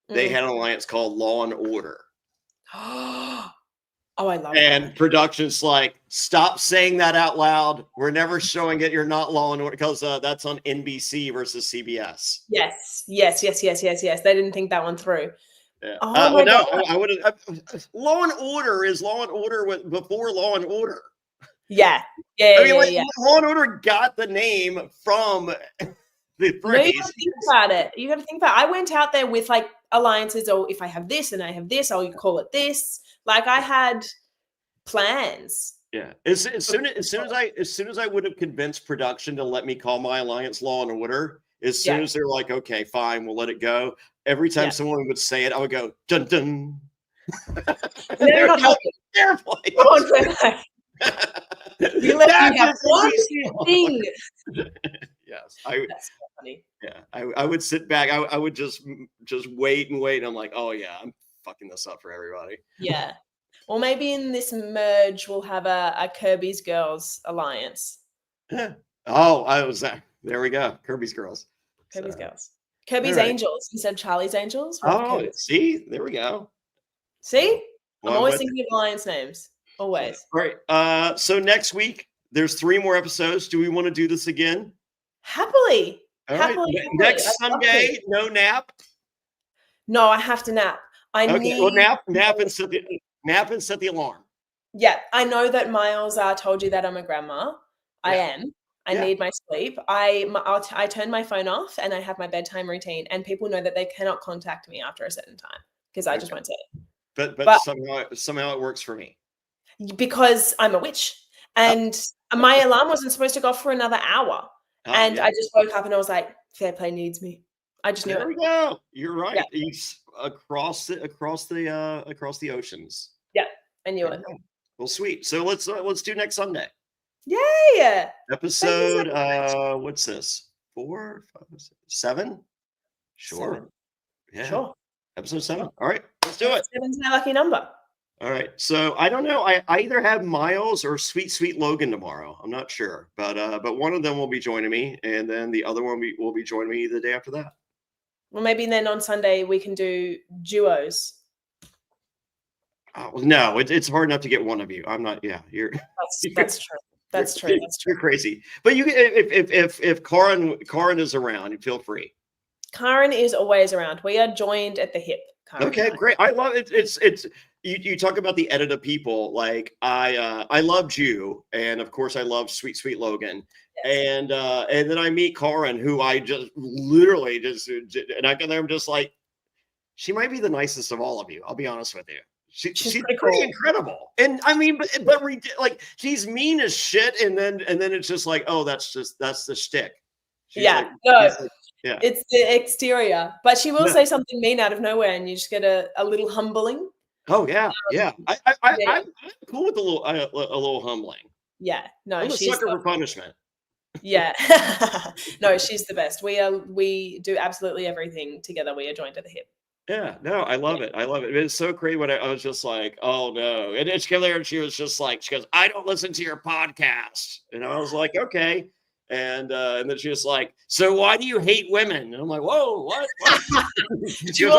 they had an alliance called Law and Order. Oh, I love and that. Production's like, stop saying that out loud. We're never showing it. You're not Law and Order, because that's on NBC versus CBS. Yes. They didn't think that one through. Yeah. Oh my God. I would have. Law and Order is Law and Order before Law and Order. Yeah. Law and Order got the name from the phrase. No, you got to think about it. You got to think about it. I went out there with like alliances, or if I have this and I have this, I'll call it this. Like I had plans. Yeah. As soon as I would have convinced Production to let me call my alliance Law and Order, as soon as they're like, okay, fine, we'll let it go. Every time someone would say it, I would go, dun dun. And they're not helping. Fairplay. You let me have one thing. Yes, that's so funny. Yeah, I would sit back. I would just wait and wait. And I'm like, oh yeah, I'm fucking this up for everybody. Yeah. Well, maybe in this merge we'll have a Kirby's Girls alliance. Yeah. Oh, I was there. There we go. Kirby's Girls. Kirby's Girls. Kirby's Angels instead of Charlie's Angels. Oh, see, there we go. See, I'm always thinking of alliance names. Always. All right. So next week there's 3 more episodes. Do we want to do this again? Happily. All right. Next Sunday, no nap. No, I have to nap. Well, nap and set the alarm. Yeah, I know that Miles told you that I'm a grandma. I am. I need my sleep. I turn my phone off and I have my bedtime routine, and people know that they cannot contact me after a certain time because I just won't say it. But somehow it works for me. Because I'm a witch, and my alarm wasn't supposed to go off for another hour. I just woke up and I was like, Fairplay needs me. I just knew there it. We go. You're right. Yeah. It's across the oceans. Yeah, I knew it. Well, sweet. So let's do next Sunday. Yay! Episode what's this? 4, 5, 6, 7? Sure. 7. Yeah. Sure. Episode 7. All right, let's do it. 7's my lucky number. All right. So I don't know. I either have Miles or Sweet Logan tomorrow. I'm not sure, but one of them will be joining me, and then the other one will be joining me the day after that. Well, maybe then on Sunday we can do duos. Oh, no, it's hard enough to get one of you. I'm not. Yeah, That's true. That's true. That's true. You're crazy. But you, if Karin is around, feel free. Karen is always around. We are joined at the hip. Karen Okay, great. I love it. It's you talk about the edit of people. Like I loved you, and of course I love Sweet Logan. Yes. And then I meet Karin, who I just literally just, and I'm just like, she might be the nicest of all of you. I'll be honest with you. She's pretty cool. incredible. And I mean, but like she's mean as shit. And then it's just like, oh, that's the shtick. Yeah, like, no, yeah, it's the exterior. But she will say something mean out of nowhere, and you just get a little humbling. Oh yeah, yeah. I'm cool with a little humbling. Yeah, no, I'm a sucker for punishment. Yeah, no, she's the best. We do absolutely everything together. We are joined at the hip. Yeah, no, I love it. I love it. It's so great when I was just like, oh no. And it's there, and she was just like, she goes, I don't listen to your podcast. And I was like, okay. And then she was like, so why do you hate women? And I'm like, whoa, what? She goes,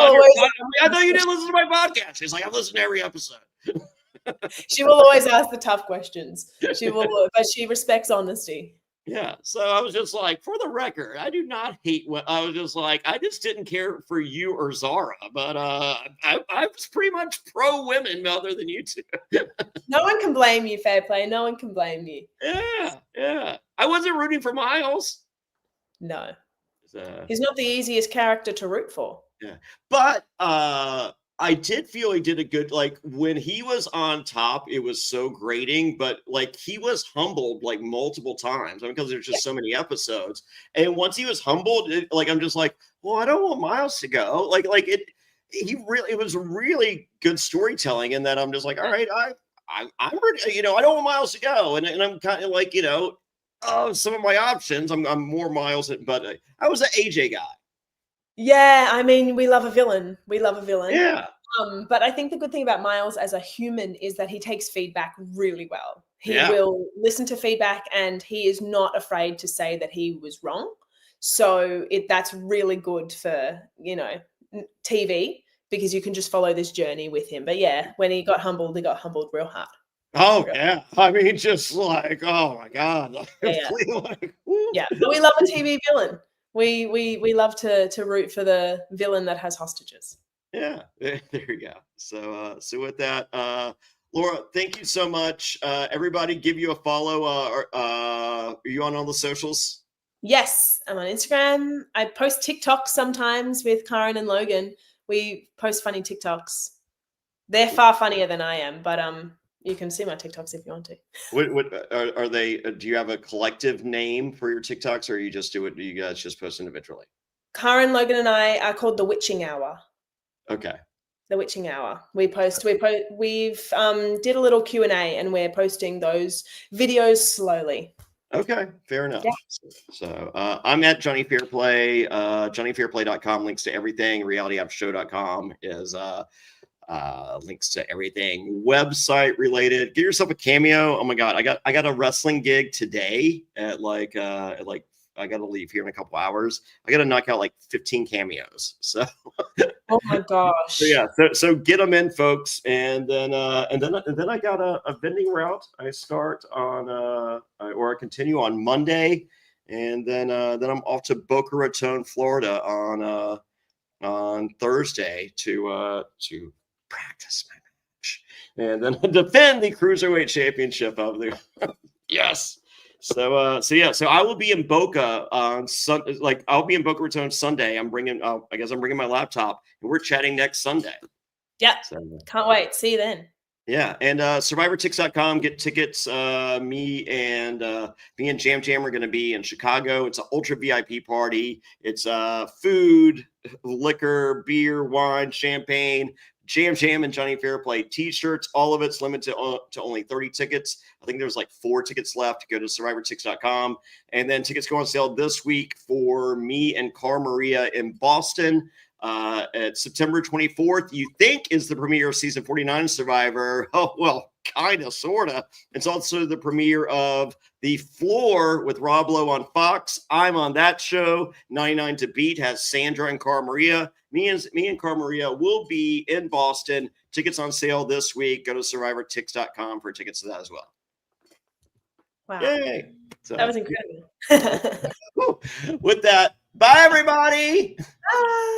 I thought you didn't listen to my podcast. She's like, I've listened to every episode. She will always ask the tough questions. She will, but she respects honesty. Yeah. So I was just like, for the record, I do not hate what I was just like, I just didn't care for you or Zara, but I was pretty much pro women other than you two. No one can blame you, Fairplay. No one can blame you. Yeah, yeah. I wasn't rooting for Miles. No. He's not the easiest character to root for. Yeah. But I did feel he did a good, like when he was on top, it was so grating, but like he was humbled like multiple times. I mean, because there's just so many episodes. And once he was humbled, like I'm just like, well, I don't want Miles to go. Like it was really good storytelling, and that I'm just like, all right, I'm ready, I don't want Miles to go. And I'm kind of like, some of my options, I'm more Miles, but I was an AJ guy. Yeah, I mean, we love a villain. We love a villain. Yeah. But I think the good thing about Miles as a human is that he takes feedback really well. He will listen to feedback, and he is not afraid to say that he was wrong. So that's really good for, TV, because you can just follow this journey with him. But yeah, when he got humbled real hard. Oh yeah, I mean, just like, oh my god, yeah. But we love a TV villain. We love to root for the villain that has hostages. Yeah, there you go. So with that, Laura, thank you so much. Everybody, give you a follow. Are you on all the socials? Yes, I'm on Instagram. I post TikToks sometimes with Karen and Logan. We post funny TikToks. They're far funnier than I am, but you can see my TikToks if you want to. What are they? Do you have a collective name for your TikToks, or you just do it? Do you guys just post individually? Karen, Logan, and I are called the Witching Hour. Okay. The Witching Hour. We've did a little Q&A, and we're posting those videos slowly. Okay, fair enough. Yeah. So I'm at Jonny Fairplay, JonnyFairplay.com, links to everything. RealityAfterShow.com is links to everything website related. Get yourself a cameo. Oh my god, I got a wrestling gig today at like I got to leave here in a couple hours. I got to knock out like 15 cameos. So oh my gosh. So yeah, so get them in, folks, and then I got a vending route. I start on or I continue on Monday, and then I'm off to Boca Raton, Florida on Thursday to practice my match, and then defend the Cruiserweight Championship of the yes. So I will be in Boca on Sunday. Like I'll be in Boca Raton Sunday. I guess I'm bringing my laptop, and we're chatting next Sunday. Yeah, can't wait. See you then. Yeah, and SurvivorTix.com, get tickets. Me and Jam Jam are going to be in Chicago. It's an ultra VIP party. It's food, liquor, beer, wine, champagne. Jam Jam and Jonny Fairplay t-shirts, all of it's limited to only 30 tickets. I think there's like 4 tickets left. Go to SurvivorTix.com. And then tickets go on sale this week for me and Cara Maria in Boston. At September 24th, you think is the premiere of season 49 of Survivor. Oh, well, kind of, sort of. It's also the premiere of The Floor with Rob Lowe on Fox. I'm on that show. 99 to Beat has Sandra and Cara Maria. Me and Cara Maria will be in Boston. Tickets on sale this week. Go to survivortix.com for tickets to that as well. Wow. Yay. So, that was incredible. with that, bye, everybody. Bye.